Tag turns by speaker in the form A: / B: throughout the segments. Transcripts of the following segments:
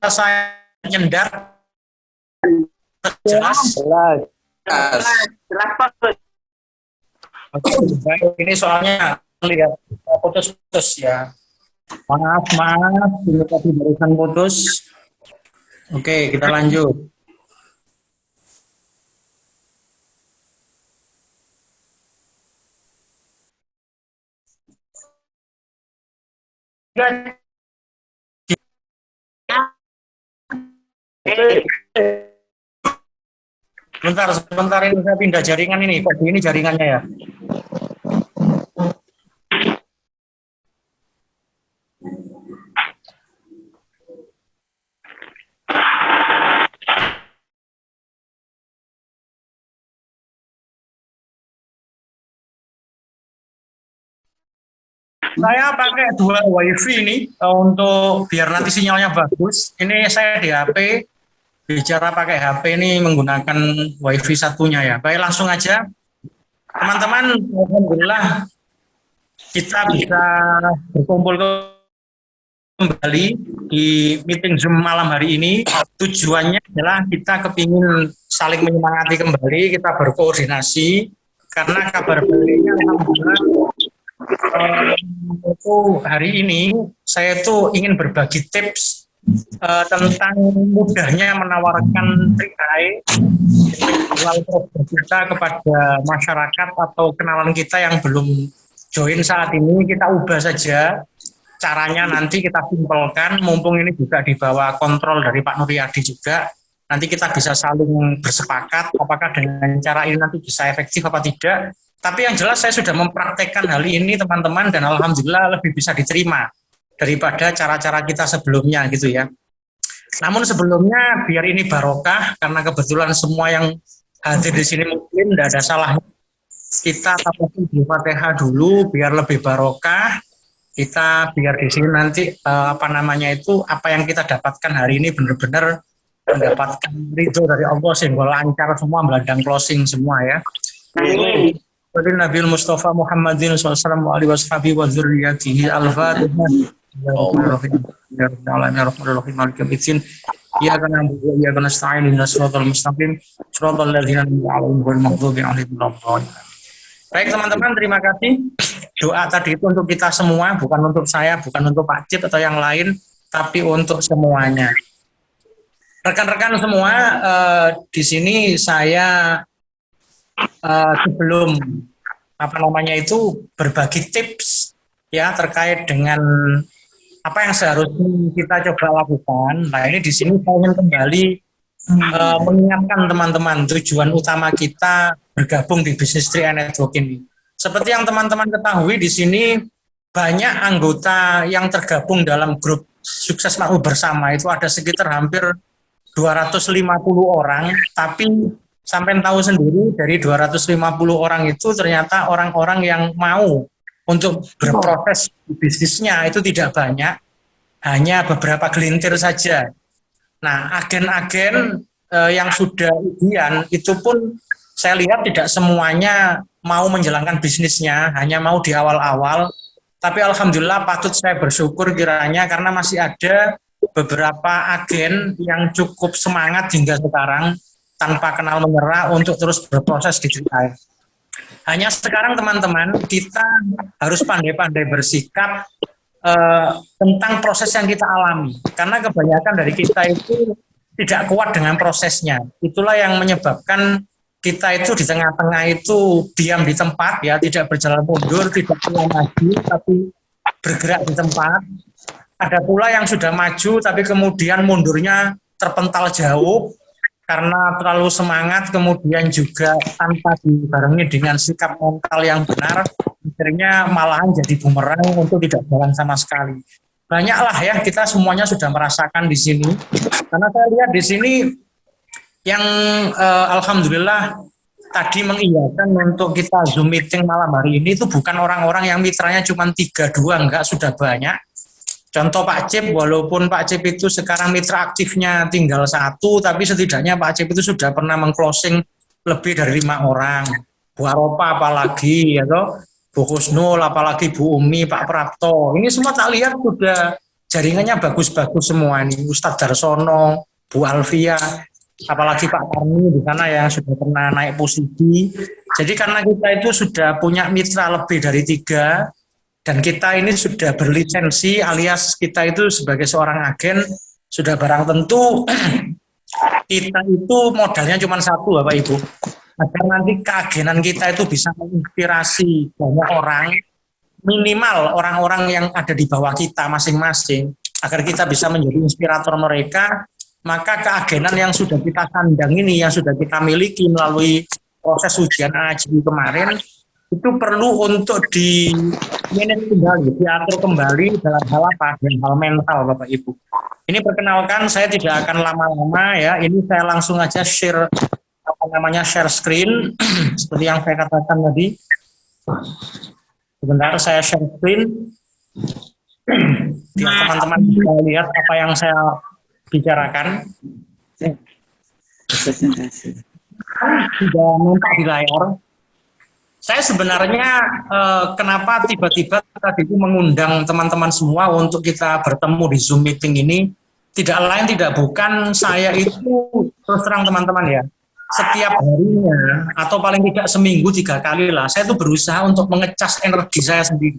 A: saya nyendar jelas. Oke, baik. Ini soalnya lihat putus-putus ya. Maaf, ini tadi barusan putus. Oke, kita lanjut. Sebentar ini saya pindah jaringan ini. Kok ini jaringannya ya? Saya pakai dua WiFi ini untuk biar nanti sinyalnya bagus. Ini saya di HP, bicara pakai HP ini menggunakan WiFi satunya ya. Baik, langsung aja. Teman-teman, alhamdulillah kita bisa berkumpul kembali di meeting Zoom malam hari ini. Tujuannya adalah kita kepingin saling menyemangati kembali, kita berkoordinasi, karena kabar baiknya alhamdulillah itu hari ini saya tuh ingin berbagi tips tentang mudahnya menawarkan TRI kita kepada masyarakat atau kenalan kita yang belum join saat ini. Kita ubah saja caranya, nanti kita simpelkan, mumpung ini juga di bawah kontrol dari Pak Nuryadi juga. Nanti kita bisa saling bersepakat apakah dengan cara ini nanti bisa efektif apa tidak. Tapi yang jelas saya sudah mempraktekkan hal ini teman-teman, dan alhamdulillah lebih bisa diterima daripada cara-cara kita sebelumnya gitu ya. Namun sebelumnya biar ini barokah, karena kebetulan semua yang hadir di sini mungkin tidak ada salahnya kita tampilkan di Fatihah dulu biar lebih barokah. Kita biar di sini nanti apa yang kita dapatkan hari ini benar-benar mendapatkan ridho dari Allah sehingga lancar semua, meladang closing semua ya. Nabi Mustafa Muhammadin sallallahu alaihi wasallam wa dzurriyyatihi al-Fatihah. Ya kana ya kana sa'in nasratul mustaqim siratal ladzina an'amta 'alaihim ghairil maghdubi 'alaihim waladdallin. Baik teman-teman, terima kasih. Doa tadi itu untuk kita semua, bukan untuk saya, bukan untuk Pak Cip atau yang lain, tapi untuk semuanya. Rekan-rekan semua, di sini saya sebelum berbagi tips ya terkait dengan apa yang seharusnya kita coba lakukan. Nah, ini di sini saya ingin kembali mengingatkan teman-teman tujuan utama kita bergabung di Business Tree Network ini. Seperti yang teman-teman ketahui, di sini banyak anggota yang tergabung dalam grup Sukses Makmur Bersama. Itu ada sekitar hampir 250 orang, tapi sampai tahu sendiri dari 250 orang itu ternyata orang-orang yang mau untuk berproses bisnisnya itu tidak banyak, hanya beberapa gelintir saja. Nah, agen-agen yang sudah ujian itu pun saya lihat tidak semuanya mau menjalankan bisnisnya, hanya mau di awal-awal. Tapi alhamdulillah patut saya bersyukur kiranya karena masih ada beberapa agen yang cukup semangat hingga sekarang tanpa kenal menyerah untuk terus berproses di TRI. Hanya sekarang teman-teman kita harus pandai-pandai bersikap tentang proses yang kita alami. Karena kebanyakan dari kita itu tidak kuat dengan prosesnya. Itulah yang menyebabkan kita itu di tengah-tengah itu diam di tempat ya, tidak berjalan mundur, tidak pulang maju, tapi bergerak di tempat. Ada pula yang sudah maju tapi kemudian mundurnya terpental jauh karena terlalu semangat, kemudian juga tanpa dibarengi dengan sikap mental yang benar, akhirnya malahan jadi bumerang untuk tidak jalan sama sekali. Banyaklah ya, kita semuanya sudah merasakan di sini. Karena saya lihat di sini yang alhamdulillah tadi mengiyakan untuk kita Zoom meeting malam hari ini itu bukan orang-orang yang mitranya cuma 3-2, enggak, sudah banyak. Contoh Pak Cip, walaupun Pak Cip itu sekarang mitra aktifnya tinggal 1, tapi setidaknya Pak Cip itu sudah pernah meng-closing lebih dari 5 orang. Bu Aropa apalagi, ya toh. Bu Husnul, apalagi Bu Umi, Pak Prapto. Ini semua tak lihat sudah jaringannya bagus-bagus semua nih. Ustadz Darsono, Bu Alfia, apalagi Pak Karni di sana yang sudah pernah naik posisi. Jadi karena kita itu sudah punya mitra lebih dari 3, dan kita ini sudah berlisensi alias kita itu sebagai seorang agen, sudah barang tentu kita itu modalnya cuma satu, Bapak Ibu. Agar nanti keagenan kita itu bisa menginspirasi banyak orang, minimal orang-orang yang ada di bawah kita masing-masing, agar kita bisa menjadi inspirator mereka. Maka keagenan yang sudah kita sandang ini, yang sudah kita miliki melalui proses ujian AJI kemarin, itu perlu untuk di manage kembali, diatur kembali dalam hal apa? Dalam hal mental, Bapak Ibu. Ini perkenalkan, saya tidak akan lama-lama ya. Ini saya langsung aja share share screen seperti yang saya katakan tadi. Sebentar saya share screen biar teman-teman bisa lihat apa yang saya bicarakan. Sudah nampak di layar. Saya sebenarnya kenapa tiba-tiba tadi itu mengundang teman-teman semua untuk kita bertemu di Zoom meeting ini, tidak lain tidak bukan saya itu terus terang teman-teman ya, setiap harinya atau paling tidak seminggu 3 kali lah, saya itu berusaha untuk mengecas energi saya sendiri.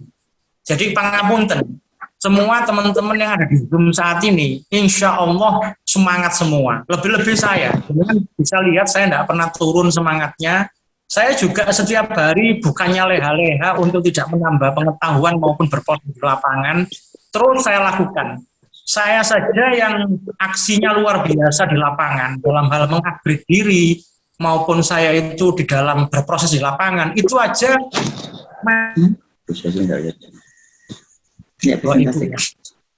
A: Jadi pangapunten, semua teman-teman yang ada di Zoom saat ini, insya Allah semangat semua. Lebih-lebih saya, dengan bisa lihat saya tidak pernah turun semangatnya. Saya juga setiap hari bukannya leha-leha untuk tidak menambah pengetahuan maupun berproses di lapangan, terus saya lakukan. Saya saja yang aksinya luar biasa di lapangan dalam hal mengupgrade diri maupun saya itu di dalam berproses di lapangan itu aja. Bapak Ibu ya.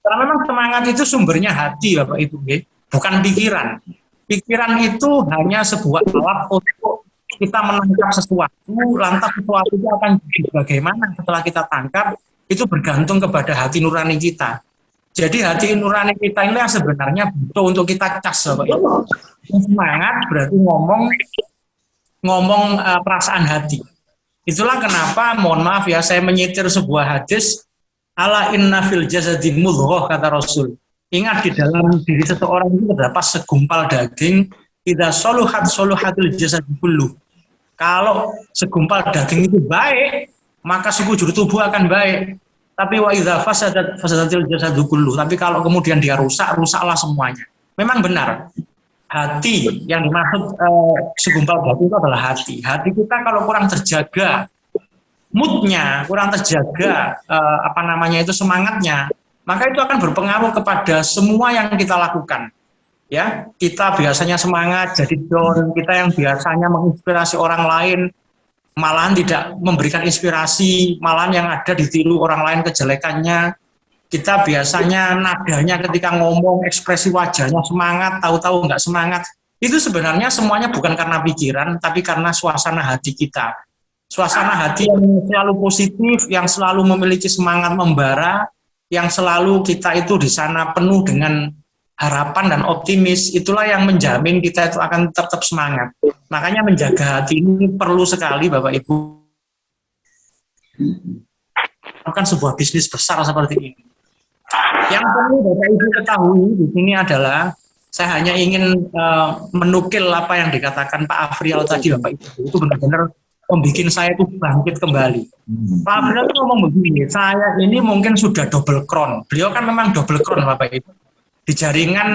A: Karena memang semangat itu sumbernya hati, Bapak Ibu, bukan pikiran. Pikiran itu hanya sebuah alat untuk kita menangkap sesuatu, lantas sesuatu itu akan jadi bagaimana setelah kita tangkap, itu bergantung kepada hati nurani kita. Jadi hati nurani kita ini yang sebenarnya butuh untuk kita cas, Bapak Ibu. Semangat berarti ngomong perasaan hati. Itulah kenapa, mohon maaf ya, saya menyitir sebuah hadis, ala inna fil jasadi mudghah, kata Rasul. Ingat, di dalam diri seseorang itu terdapat segumpal daging, idza soluhatil jasad kullu. Kalau segumpal daging itu baik, maka sekujur tubuh akan baik. Tapi wa idza fasadatil jasad kullu. Tapi kalau kemudian dia rusak, rusaklah semuanya. Memang benar. Hati yang dimaksud segumpal daging itu adalah hati. Hati kita kalau kurang terjaga, moodnya kurang terjaga, semangatnya, maka itu akan berpengaruh kepada semua yang kita lakukan. Ya, kita biasanya semangat jadi down, kita yang biasanya menginspirasi orang lain malahan tidak memberikan inspirasi, malahan yang ada ditiru orang lain kejelekannya. Kita biasanya nadanya ketika ngomong, ekspresi wajahnya semangat, tahu-tahu nggak semangat. Itu sebenarnya semuanya bukan karena pikiran, tapi karena suasana hati kita. Suasana hati yang selalu positif, yang selalu memiliki semangat membara, yang selalu kita itu di sana penuh dengan harapan dan optimis, itulah yang menjamin kita itu akan tetap semangat. Makanya menjaga hati ini perlu sekali, Bapak Ibu. Bukan sebuah bisnis besar seperti ini. Yang perlu Bapak Ibu ketahui di sini adalah, saya hanya ingin menukil apa yang dikatakan Pak Afrial tadi, Bapak Ibu. Itu benar-benar membuat saya itu bangkit kembali. Pak Afrial itu ngomong begini, saya ini mungkin sudah double crown. Beliau kan memang double crown, Bapak Ibu. Di jaringan,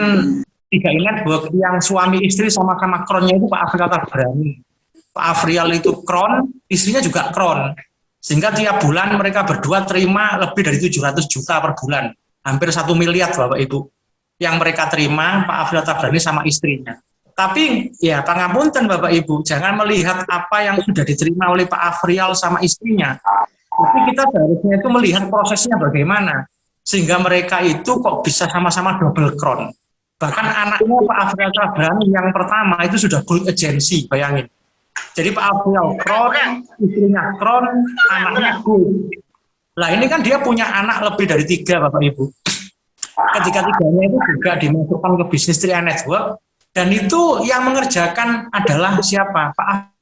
A: tidak ingat bahwa yang suami istri sama-sama crown-nya itu Pak Afrial Tabrani. Pak Afrial itu crown, istrinya juga crown. Sehingga tiap bulan mereka berdua terima lebih dari 700 juta per bulan. Hampir 1 miliar, Bapak Ibu. Yang mereka terima Pak Afrial Tabrani sama istrinya. Tapi ya pangapunten Bapak Ibu, jangan melihat apa yang sudah diterima oleh Pak Afrial sama istrinya. Tapi kita seharusnya itu melihat prosesnya bagaimana. Sehingga mereka itu kok bisa sama-sama double crown. Bahkan anaknya Pak Afrial Tabrani yang pertama itu sudah gold agency, bayangin. Jadi Pak Afrial crown, istrinya crown, anaknya gold. Lah ini kan dia punya anak lebih dari 3, Bapak Ibu. Ketiga-tiganya itu juga dimasukkan ke bisnis Tria Network, dan itu yang mengerjakan adalah siapa? Pak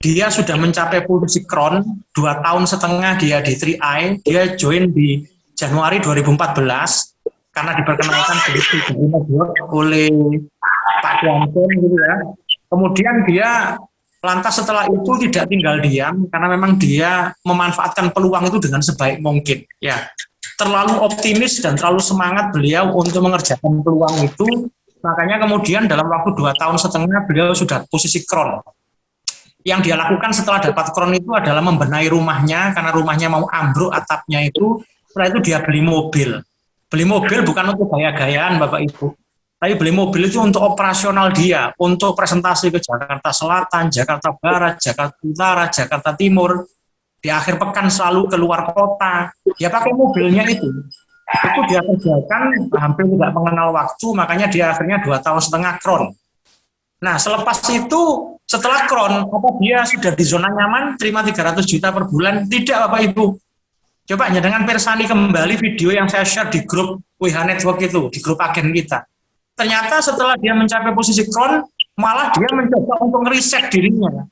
A: dia sudah mencapai posisi crown 2 tahun setengah dia di 3i, dia join di Januari 2014 karena diperkenalkan oleh Pak Johnson gitu ya. Kemudian dia lantas setelah itu tidak tinggal diam karena memang dia memanfaatkan peluang itu dengan sebaik mungkin ya. Terlalu optimis dan terlalu semangat beliau untuk mengerjakan peluang itu, makanya kemudian dalam waktu 2 tahun setengah beliau sudah posisi crown. Yang dia lakukan setelah dapat crown itu adalah membenahi rumahnya karena rumahnya mau ambruk atapnya itu. Setelah itu dia beli mobil. Beli mobil bukan untuk gaya-gayaan Bapak Ibu, tapi beli mobil itu untuk operasional dia, untuk presentasi ke Jakarta Selatan, Jakarta Barat, Jakarta Utara, Jakarta Timur. Di akhir pekan selalu keluar kota. Dia pakai mobilnya itu dia kerjakan hampir tidak mengenal waktu, makanya dia akhirnya 2 tahun setengah crown. Nah, selepas itu, setelah crown, apa dia sudah di zona nyaman, terima 300 juta per bulan? Tidak, Bapak Ibu. Coba dengan persani kembali video yang saya share di grup WH Network itu, di grup agen kita. Ternyata setelah dia mencapai posisi crown, malah dia mencoba untuk ngeriset dirinya.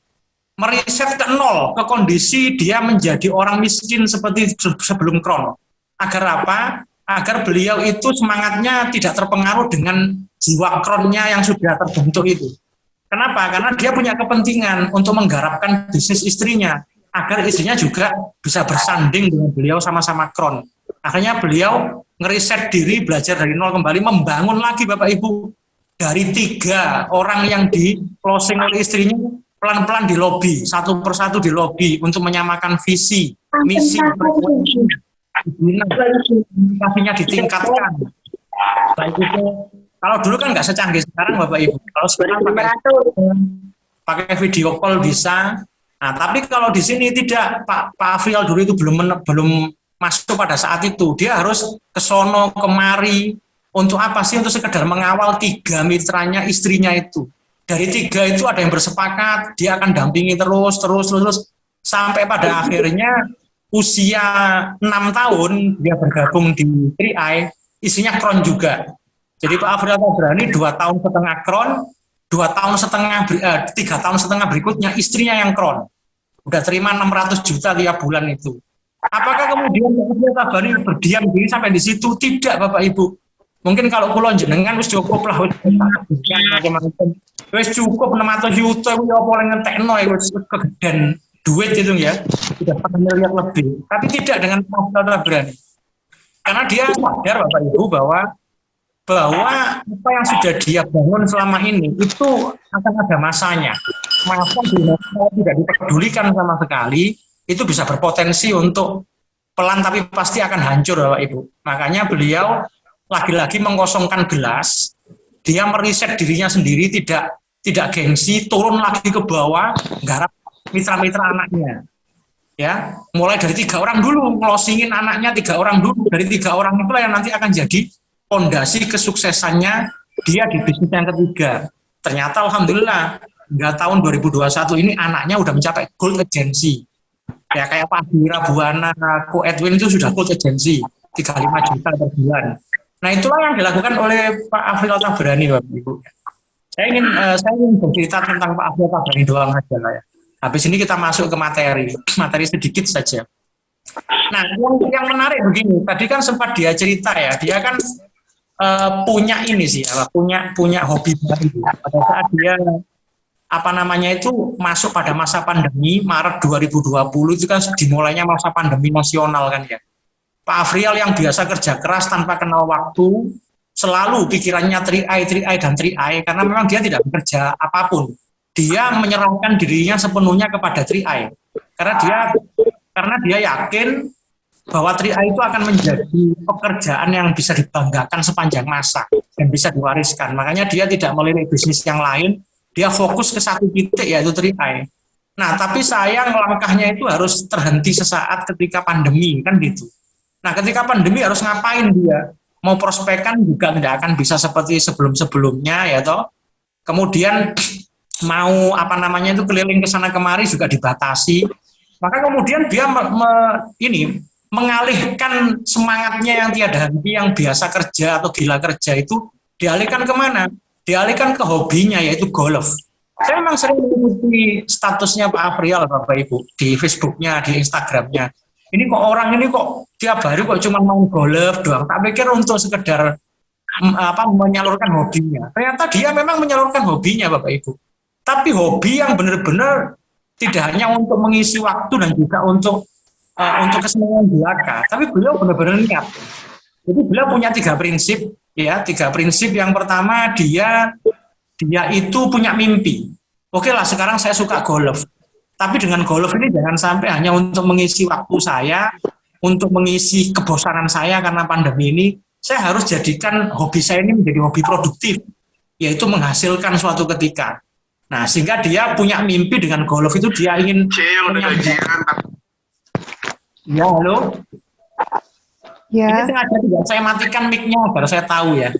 A: Meriset ke nol, ke kondisi dia menjadi orang miskin seperti sebelum crown. Agar apa? Agar beliau itu semangatnya tidak terpengaruh dengan jiwa crownnya yang sudah terbentuk itu. Kenapa? Karena dia punya kepentingan untuk menggarapkan bisnis istrinya, agar istrinya juga bisa bersanding dengan beliau sama-sama crown. Akhirnya beliau ngeriset diri, belajar dari nol kembali, membangun lagi Bapak Ibu. Dari 3 orang yang di closing oleh istrinya, pelan-pelan di lobi, satu persatu di lobi untuk menyamakan visi, misi, komunikasinya ditingkatkan. Baik itu, kalau dulu kan nggak secanggih sekarang Bapak Ibu. Kalau sekarang pakai video call bisa. Nah, tapi kalau di sini tidak, Pak Afrial dulu itu belum masuk pada saat itu. Dia harus ke sono kemari untuk apa sih? Untuk sekedar mengawal 3 mitranya istrinya itu. Dari 3 itu ada yang bersepakat, dia akan dampingi terus sampai pada akhirnya usia 6 tahun dia bergabung di 3i, istrinya crown juga. Jadi Pak Afrial Tabrani 2 tahun setengah crown, 3 tahun setengah berikutnya istrinya yang crown. Udah terima 600 juta tiap bulan itu. Apakah kemudian Pak Afrial Tabrani berdiam diri sampai di situ? Tidak Bapak Ibu. Mungkin kalau kula jenengan wis cukup lah, wis cukup 600 juta kuwi apa ngentekno wis kegeden duit itu ya, sudah 4 miliar lebih. Tapi tidak dengan Pak Afrial Tabrani. Karena dia sadar Bapak Ibu bahwa apa yang sudah dia bangun selama ini itu akan ada masanya. Masa tidak dipedulikan sama sekali, itu bisa berpotensi untuk pelan tapi pasti akan hancur Bapak Ibu. Makanya beliau lagi-lagi mengosongkan gelas, dia meriset dirinya sendiri, tidak gengsi, turun lagi ke bawah, garap mitra-mitra anaknya. Ya, mulai dari 3 orang dulu, ngelosingin anaknya 3 orang dulu, dari 3 orang itulah yang nanti akan jadi fondasi kesuksesannya dia di bisnis yang ketiga. Ternyata alhamdulillah hingga tahun 2021 ini anaknya udah mencapai gold agency. Ya kayak Pak Dira Buana, Ko Edwin itu sudah gold agency, 35 juta per bulan. Nah itulah yang dilakukan oleh Pak Afrial Tabrani Bapak Ibu. Saya ingin bercerita tentang Pak Afrial Tabrani doang aja lah ya. Habis ini kita masuk ke materi sedikit saja. Nah yang menarik begini, tadi kan sempat dia cerita ya, dia kan punya ini sih, punya hobi baru. Pada saat dia masuk pada masa pandemi Maret 2020 itu kan dimulainya masa pandemi nasional kan ya. Pak Afrial yang biasa kerja keras tanpa kenal waktu, selalu pikirannya 3i dan 3i karena memang dia tidak bekerja apapun. Dia menyerahkan dirinya sepenuhnya kepada 3i. Karena dia yakin bahwa 3i itu akan menjadi pekerjaan yang bisa dibanggakan sepanjang masa dan bisa diwariskan. Makanya dia tidak melirik bisnis yang lain, dia fokus ke satu titik yaitu 3i. Nah, tapi sayang langkahnya itu harus terhenti sesaat ketika pandemi kan gitu. Nah, ketika pandemi harus ngapain dia? Mau prospekan juga tidak akan bisa seperti sebelum-sebelumnya ya toh. Kemudian mau itu keliling ke sana kemari juga dibatasi. Maka kemudian dia mengalihkan semangatnya yang tiada henti yang biasa kerja atau gila kerja itu dialihkan kemana? Dialihkan ke hobinya yaitu golf. Saya memang sering mengikuti statusnya Pak Afrial, Bapak Ibu, di Facebooknya, di Instagramnya. Ini kok orang ini kok tiap hari kok cuma main golf doang. Tak pikir untuk sekedar menyalurkan hobinya. Ternyata dia memang menyalurkan hobinya, Bapak Ibu. Tapi hobi yang benar-benar tidak hanya untuk mengisi waktu dan juga untuk kesenangan belaka, tapi beliau benar-benar niat. Jadi beliau punya 3 prinsip, ya, 3 prinsip. Yang pertama, dia itu punya mimpi. Oke lah, sekarang saya suka golf. Tapi dengan golf ini jangan sampai hanya untuk mengisi waktu saya, untuk mengisi kebosanan saya karena pandemi ini, saya harus jadikan hobi saya ini menjadi hobi produktif, yaitu menghasilkan suatu ketika. Nah, sehingga dia punya mimpi dengan golf itu, dia ingin ya, halo?
B: Ya.
A: Ini sengaja tidak saya matikan mic-nya agar saya tahu ya.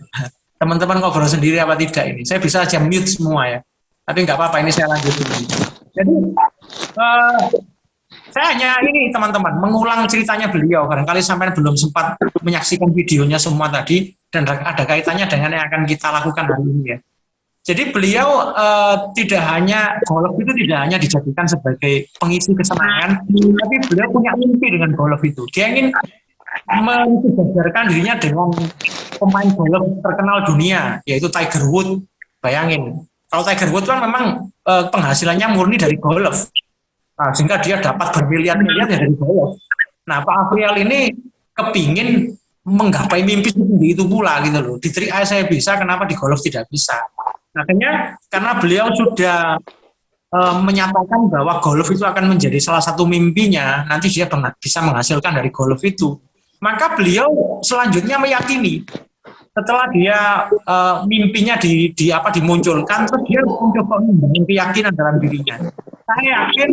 A: Teman-teman ngobrol sendiri apa tidak ini. Saya bisa aja mute semua ya. Tapi nggak apa-apa, ini saya lanjutin. Jadi, saya hanya ini teman-teman, mengulang ceritanya beliau. Barangkali sampai belum sempat menyaksikan videonya semua tadi, dan ada kaitannya dengan yang akan kita lakukan hari ini ya. Jadi beliau tidak hanya, golf itu tidak hanya dijadikan sebagai pengisi kesenangan, tapi beliau punya mimpi dengan golf itu. Dia ingin mensejajarkan dirinya dengan pemain golf terkenal dunia, yaitu Tiger Woods. Bayangin, kalau Tiger Woods kan memang penghasilannya murni dari golf, sehingga dia dapat bermiliar-miliar dari golf. Nah, Pak Afrial ini kepingin menggapai mimpi itu pula gitu loh. Di 3i saya bisa, kenapa di golf tidak bisa? Akhirnya karena beliau sudah menyatakan bahwa golf itu akan menjadi salah satu mimpinya, nanti dia bisa menghasilkan dari golf itu. Maka beliau selanjutnya meyakini setelah dia mimpinya dimunculkan, terus dia mencoba membangun keyakinan dalam dirinya. Saya yakin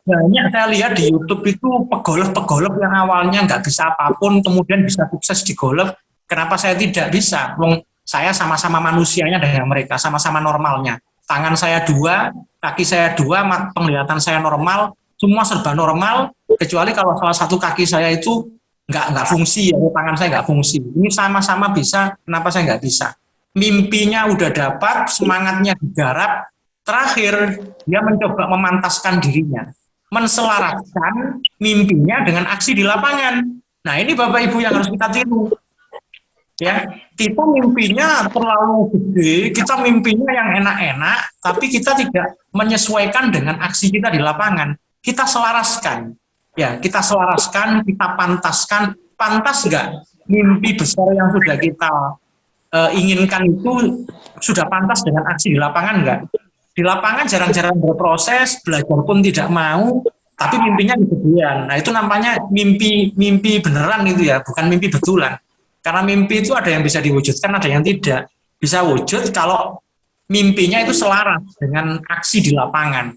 A: banyak saya lihat di YouTube itu pegolf yang awalnya nggak bisa apapun, kemudian bisa sukses di golf. Kenapa saya tidak bisa? Saya sama-sama manusianya dengan mereka, sama-sama normalnya. Tangan saya 2, kaki saya 2, penglihatan saya normal, semua serba normal, kecuali kalau salah satu kaki saya itu nggak fungsi, ya, tangan saya nggak fungsi. Ini sama-sama bisa, kenapa saya nggak bisa? Mimpinya udah dapat, semangatnya digarap, terakhir dia mencoba memantaskan dirinya, menselaraskan mimpinya dengan aksi di lapangan. Nah, ini Bapak Ibu yang harus kita tiru. Ya, kita mimpinya terlalu gede, kita mimpinya yang enak-enak, tapi kita tidak menyesuaikan dengan aksi kita di lapangan. Kita selaraskan. Ya, kita selaraskan, kita pantaskan. Pantas nggak mimpi besar yang sudah kita inginkan itu sudah pantas dengan aksi di lapangan nggak? Di lapangan jarang-jarang berproses, belajar pun tidak mau, tapi mimpinya kegedean. Nah, itu namanya mimpi beneran itu ya, bukan mimpi betulan. Karena mimpi itu ada yang bisa diwujudkan, ada yang tidak. Bisa wujud kalau mimpinya itu selaras dengan aksi di lapangan.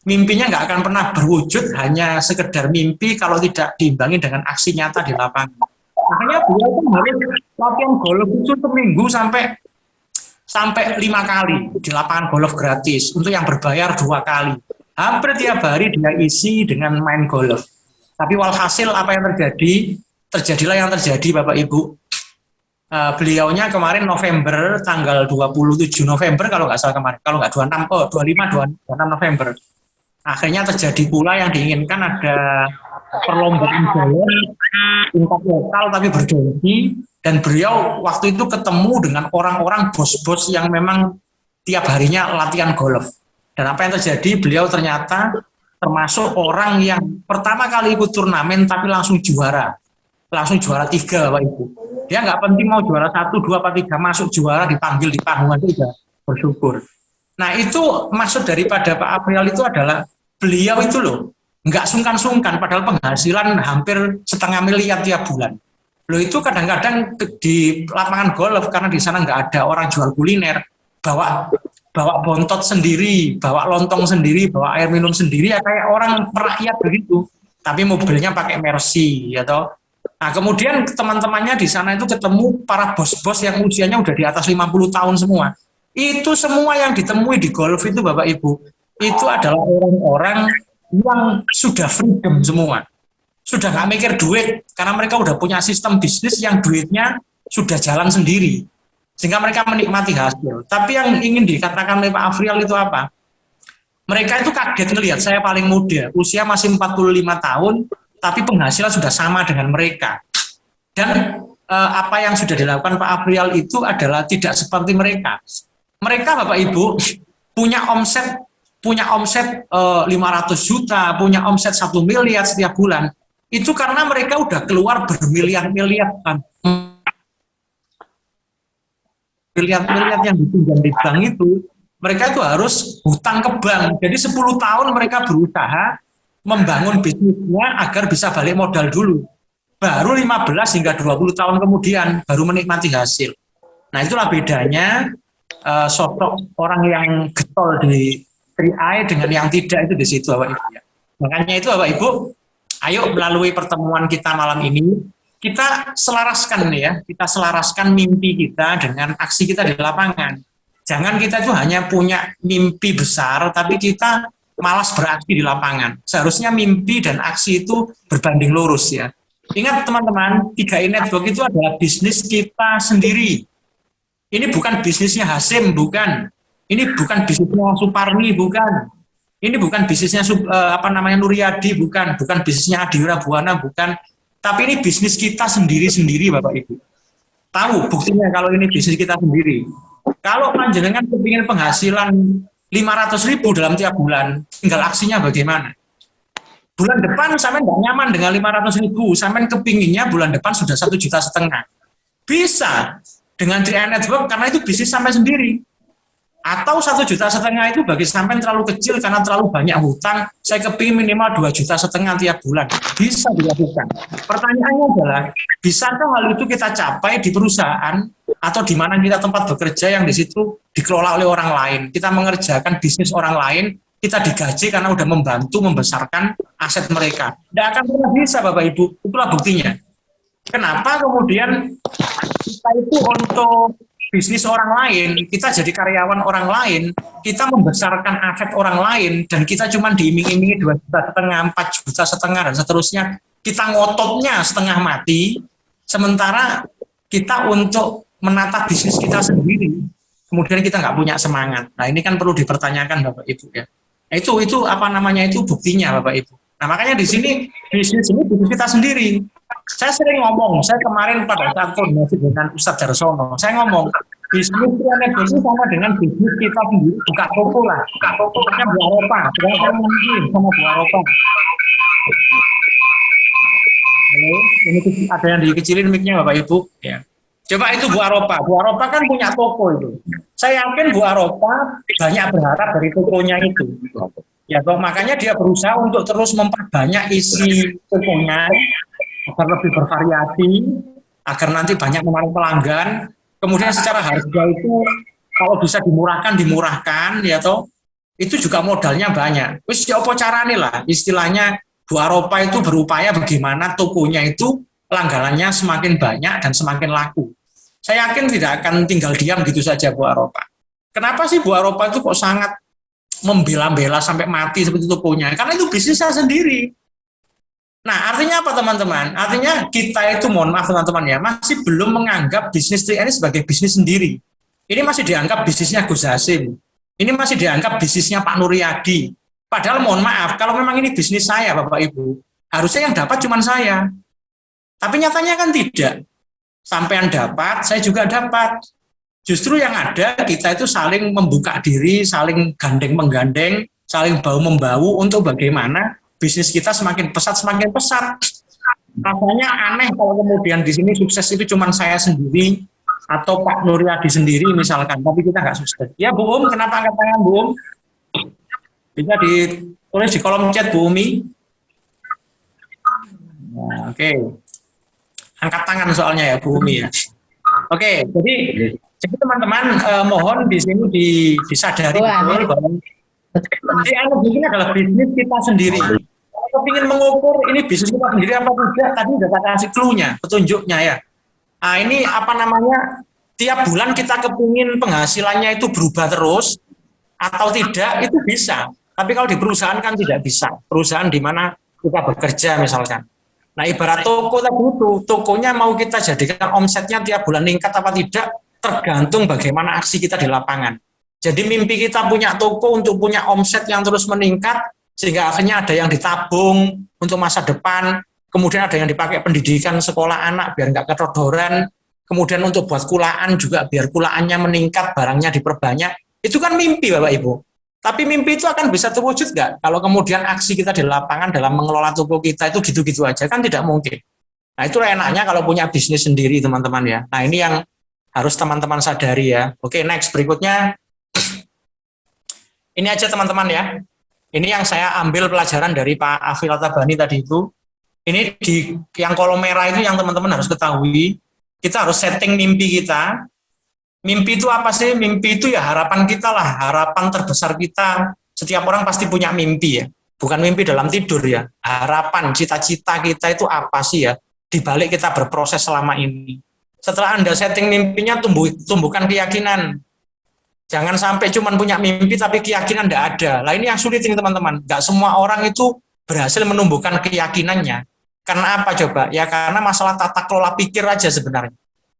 A: Mimpinya nggak akan pernah berwujud hanya sekedar mimpi kalau tidak diimbangi dengan aksi nyata di lapangan. Makanya beliau itu harus latihan golf itu seminggu sampai 5 kali di lapangan golf gratis. Untuk yang berbayar 2 kali. Hampir tiap hari dia isi dengan main golf. Tapi walhasil apa yang terjadi? Terjadilah yang terjadi, Bapak Ibu. Beliaunya kemarin November, tanggal 27 November kalau nggak salah kemarin, kalau nggak 26 November. Akhirnya terjadi pula yang diinginkan, ada perlombaan golf tingkat lokal tapi bergengsi, dan beliau waktu itu ketemu dengan orang-orang bos-bos yang memang tiap harinya latihan golf. Dan apa yang terjadi? Beliau ternyata termasuk orang yang pertama kali ikut turnamen tapi langsung juara 3, Bapak Ibu. Dia nggak penting mau juara 1, 2, 3, masuk juara, dipanggil di panggung itu sudah bersyukur. Nah, itu maksud daripada Pak Afrial itu adalah beliau itu loh nggak sungkan-sungkan, padahal penghasilan hampir 500 miliar tiap bulan. Loh, itu kadang-kadang di lapangan golf karena di sana nggak ada orang jual kuliner, bawa bontot sendiri, bawa lontong sendiri, bawa air minum sendiri, ya kayak orang merakyat begitu. Tapi mobilnya pakai Mercy, ya toh. Nah, kemudian teman-temannya di sana itu ketemu para bos-bos yang usianya udah di atas 50 tahun semua. Itu semua yang ditemui di golf itu, Bapak Ibu, itu adalah orang-orang yang sudah freedom semua. Sudah nggak mikir duit, karena mereka udah punya sistem bisnis yang duitnya sudah jalan sendiri. sehingga mereka menikmati hasil. Tapi yang ingin dikatakan oleh Pak Afrial itu apa? Mereka itu kaget ngelihat saya paling muda, usia masih 45 tahun, tapi penghasilan sudah sama dengan mereka. Dan apa yang sudah dilakukan Pak Afrial itu adalah tidak seperti mereka. Mereka Bapak Ibu punya omset 500 juta, punya omset 1 miliar setiap bulan. Itu karena mereka udah keluar bermiliar-miliar kan. Miliar-miliar yang dipinjam di bank itu, mereka itu harus hutang ke bank. Jadi 10 tahun mereka berusaha membangun bisnisnya agar bisa balik modal dulu. Baru 15 hingga 20 tahun kemudian baru menikmati hasil. Nah, itulah bedanya sosok orang yang getol di 3i dengan yang tidak itu di situ Bapak Ibu. Makanya itu Bapak Ibu, ayo melalui pertemuan kita malam ini, kita selaraskan nih ya, kita selaraskan mimpi kita dengan aksi kita di lapangan. Jangan kita itu hanya punya mimpi besar, tapi kita malas beraksi di lapangan. Seharusnya mimpi dan aksi itu berbanding lurus ya. Ingat teman-teman, 3i Network itu adalah bisnis kita sendiri. Ini bukan bisnisnya Hasim, bukan. Ini bukan bisnisnya Suparni, bukan. Ini bukan bisnisnya Nuryadi, bukan. Bukan bisnisnya Adira Buana, bukan. Tapi ini bisnis kita sendiri-sendiri, Bapak Ibu. Tahu buktinya kalau ini bisnis kita sendiri. Kalau panjenengan kepingin penghasilan 500.000 dalam tiap bulan, tinggal aksinya bagaimana? Bulan depan sampean nggak nyaman dengan 500.000, sampean kepinginnya bulan depan sudah 1,5 juta. Bisa dengan 3i Network karena itu bisnis sampai sendiri. Atau 1,5 juta itu bagi sampean terlalu kecil karena terlalu banyak hutang, saya kepingin minimal 2,5 juta tiap bulan. Bisa dilakukan. Pertanyaannya adalah, bisakah hal itu kita capai di perusahaan atau di mana kita tempat bekerja yang di situ dikelola oleh orang lain. Kita mengerjakan bisnis orang lain, kita digaji karena udah membantu membesarkan aset mereka. Tidak akan pernah bisa Bapak Ibu, itulah buktinya. Kenapa kemudian kita itu untuk bisnis orang lain, kita jadi karyawan orang lain, kita membesarkan aset orang lain, dan kita cuma diiming-imingi 2,5 juta, 4,5 juta, dan seterusnya, kita ngototnya setengah mati, sementara kita untuk menata bisnis kita sendiri, kemudian kita nggak punya semangat. Nah ini kan perlu dipertanyakan Bapak Ibu ya. Nah, itu itu buktinya Bapak Ibu. Nah makanya di sini bisnis ini bisnis kita sendiri. Saya sering ngomong, saya kemarin pada saat koordinasi dengan Ustadz Darsono, saya ngomong, bisnis Network itu sama dengan bisnis kita sendiri, buka toko lah, buka tokonya Bu Aropa, sekarang mungkin sama Bu Aropa. Ini ada yang dikecilin mic-nya Bapak Ibu, ya. Coba itu Bu Aropa kan punya toko itu. Saya yakin Bu Aropa banyak berharap dari tokonya itu. Ya, makanya dia berusaha untuk terus memperbanyak isi tokonya, agar lebih bervariasi, agar nanti banyak menarik pelanggan. Kemudian secara harga itu kalau bisa dimurahkan, ya toh, itu juga modalnya banyak. Wis ya apa carane lah, istilahnya Bu Aropa itu berupaya bagaimana tokonya itu langganannya semakin banyak dan semakin laku. Saya yakin tidak akan tinggal diam gitu saja Bu Aropa. Kenapa sih Bu Aropa itu kok sangat membela-bela sampai mati seperti tokonya? Karena itu bisnisnya sendiri. Nah, artinya apa teman-teman? Artinya kita itu, mohon maaf teman-teman ya, masih belum menganggap bisnis 3i ini sebagai bisnis sendiri. Ini masih dianggap bisnisnya Gus Hasim. Ini masih dianggap bisnisnya Pak Nuryadi. Padahal mohon maaf, kalau memang ini bisnis saya Bapak Ibu, harusnya yang dapat cuma saya. Tapi nyatanya kan tidak. Sampean dapat, saya juga dapat. Justru yang ada, kita itu saling membuka diri, saling gandeng-menggandeng, saling bahu-membahu untuk bagaimana bisnis kita semakin pesat. Rasanya aneh kalau kemudian di sini sukses itu cuma saya sendiri atau Pak Nuryadi sendiri misalkan, tapi kita nggak sukses. Ya Bu kenapa angkat tangan Bu Bisa ditulis di kolom chat Bu Umi. Nah, Oke. Angkat tangan soalnya ya Bu Umi ya. Oke, jadi teman-teman mohon di sini disadari betul bahwa ini adalah bisnis kita sendiri. Kalau ingin mengukur ini bisnis kita sendiri apa tidak, tadi sudah saya kasih clue-nya, petunjuknya ya. Nah ini tiap bulan kita kepingin penghasilannya itu berubah terus atau tidak, itu bisa. Tapi kalau di perusahaan kan tidak bisa. Perusahaan di mana kita bekerja misalkan. Nah ibarat toko tadi itu, tokonya mau kita jadikan omsetnya tiap bulan meningkat apa tidak, tergantung bagaimana aksi kita di lapangan. Jadi mimpi kita punya toko untuk punya omset yang terus meningkat, sehingga akhirnya ada yang ditabung untuk masa depan, kemudian ada yang dipakai pendidikan sekolah anak biar nggak kedodoran, kemudian untuk buat kulaan juga biar kulaannya meningkat, barangnya diperbanyak. Itu kan mimpi Bapak Ibu. Tapi mimpi itu akan bisa terwujud nggak? Kalau kemudian aksi kita di lapangan dalam mengelola toko kita itu gitu-gitu aja, kan tidak mungkin. Nah itulah enaknya kalau punya bisnis sendiri teman-teman ya. Nah ini yang harus teman-teman sadari ya. Oke, next berikutnya. Ini aja teman-teman ya. Ini yang saya ambil pelajaran dari Pak Afil Tabani tadi itu. Ini di yang kolom merah itu yang teman-teman harus ketahui. Kita harus setting mimpi kita. Mimpi itu apa sih? Mimpi itu ya harapan kita lah, harapan terbesar kita. Setiap orang pasti punya mimpi ya. Bukan mimpi dalam tidur ya. Harapan, cita-cita kita itu apa sih ya? Di balik kita berproses selama ini. Setelah Anda setting mimpinya, tumbuhkan keyakinan. Jangan sampai cuma punya mimpi tapi keyakinan tidak ada. Lah ini yang sulit ini teman-teman. Nggak semua orang itu berhasil menumbuhkan keyakinannya. Karena apa coba? Ya karena masalah tata kelola pikir aja sebenarnya.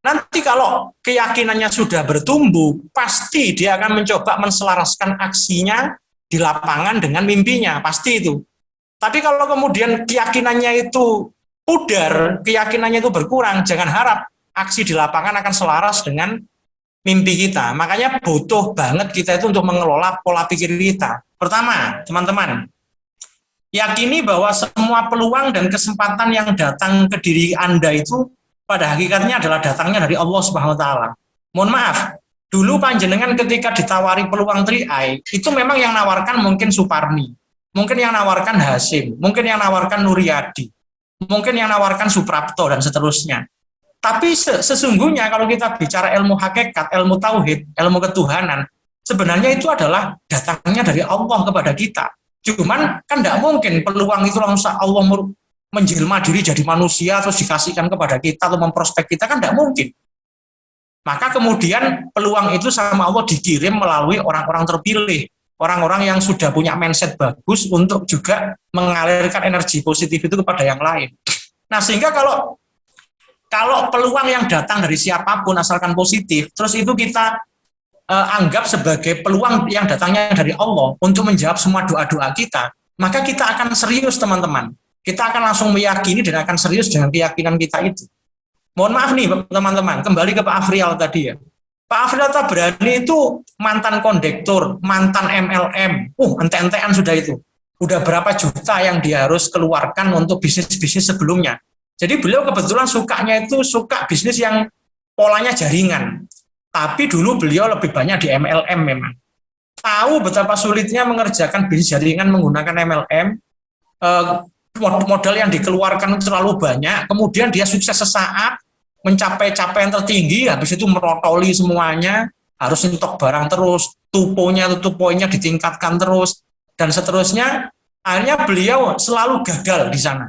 A: Nanti kalau keyakinannya sudah bertumbuh, pasti dia akan mencoba menselaraskan aksinya di lapangan dengan mimpinya. Pasti itu. Tapi kalau kemudian keyakinannya itu pudar, keyakinannya itu berkurang, jangan harap aksi di lapangan akan selaras dengan mimpi kita. Makanya butuh banget kita itu untuk mengelola pola pikir kita. Pertama, teman-teman, yakini bahwa semua peluang dan kesempatan yang datang ke diri Anda itu pada hakikatnya adalah datangnya dari Allah Subhanahu wa taala. Mohon maaf, dulu panjenengan ketika ditawari peluang 3i, itu memang yang nawarkan mungkin Suparni, mungkin yang nawarkan Hasim, mungkin yang nawarkan Nuryadi, mungkin yang nawarkan Suprapto dan seterusnya. Tapi sesungguhnya kalau kita bicara ilmu hakikat, ilmu tauhid, ilmu ketuhanan, sebenarnya itu adalah datangnya dari Allah kepada kita. Cuman kan tidak mungkin peluang itu langsung Allah menjelma diri jadi manusia terus dikasihkan kepada kita atau memprospek kita, kan tidak mungkin. Maka kemudian peluang itu sama Allah dikirim melalui orang-orang terpilih, orang-orang yang sudah punya mindset bagus untuk juga mengalirkan energi positif itu kepada yang lain. Nah sehingga kalau peluang yang datang dari siapapun asalkan positif, terus itu kita anggap sebagai peluang yang datangnya dari Allah untuk menjawab semua doa-doa kita, maka kita akan serius teman-teman. Kita akan langsung meyakini dan akan serius dengan keyakinan kita itu. Mohon maaf nih teman-teman, kembali ke Pak Afrial tadi ya. Pak Afrial Tabrani itu mantan kondektur, mantan MLM, ente-entean sudah itu. Udah berapa juta yang dia harus keluarkan untuk bisnis-bisnis sebelumnya. Jadi beliau kebetulan sukanya itu suka bisnis yang polanya jaringan. Tapi dulu beliau lebih banyak di MLM memang. Tahu betapa sulitnya mengerjakan bisnis jaringan menggunakan MLM. Modal yang dikeluarkan terlalu banyak. Kemudian dia sukses sesaat, mencapai capaian tertinggi, habis itu merotoli semuanya. Harus nyetok barang terus, tutup poinnya ditingkatkan terus, dan seterusnya. Akhirnya beliau selalu gagal di sana.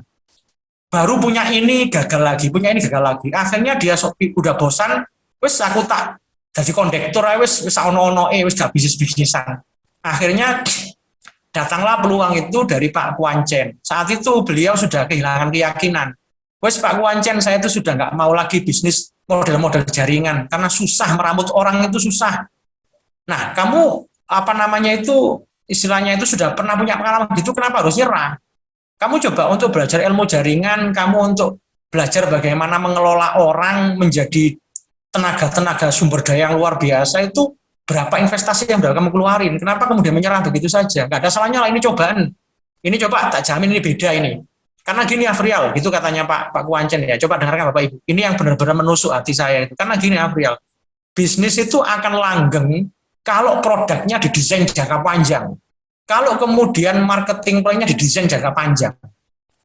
A: Baru punya ini gagal lagi, punya ini gagal lagi. Akhirnya dia udah bosan, wes aku tak jadi kondektur, wes ono-ono, wes gak bisnis-bisnisan. Akhirnya datanglah peluang itu dari Pak Kuancen. Saat itu beliau sudah kehilangan keyakinan. Wes Pak Kuancen, saya itu sudah nggak mau lagi bisnis model-model jaringan karena susah, merambut orang itu susah. Nah, kamu istilahnya itu sudah pernah punya pengalaman gitu, kenapa harus nyerah? Kamu coba untuk belajar ilmu jaringan, kamu untuk belajar bagaimana mengelola orang menjadi tenaga sumber daya yang luar biasa, itu berapa investasi yang sudah kamu keluarin. Kenapa kemudian menyerah begitu saja? Nggak ada salahnya lah, ini cobaan. Ini coba tak jamin ini beda ini. Karena gini Afrial, gitu katanya Pak Kuancen ya. Coba dengarkan Bapak Ibu. Ini yang benar-benar menusuk hati saya itu. Karena gini Afrial, bisnis itu akan langgeng kalau produknya didesain jangka panjang. Kalau kemudian marketing plan-nya didesain jangka panjang.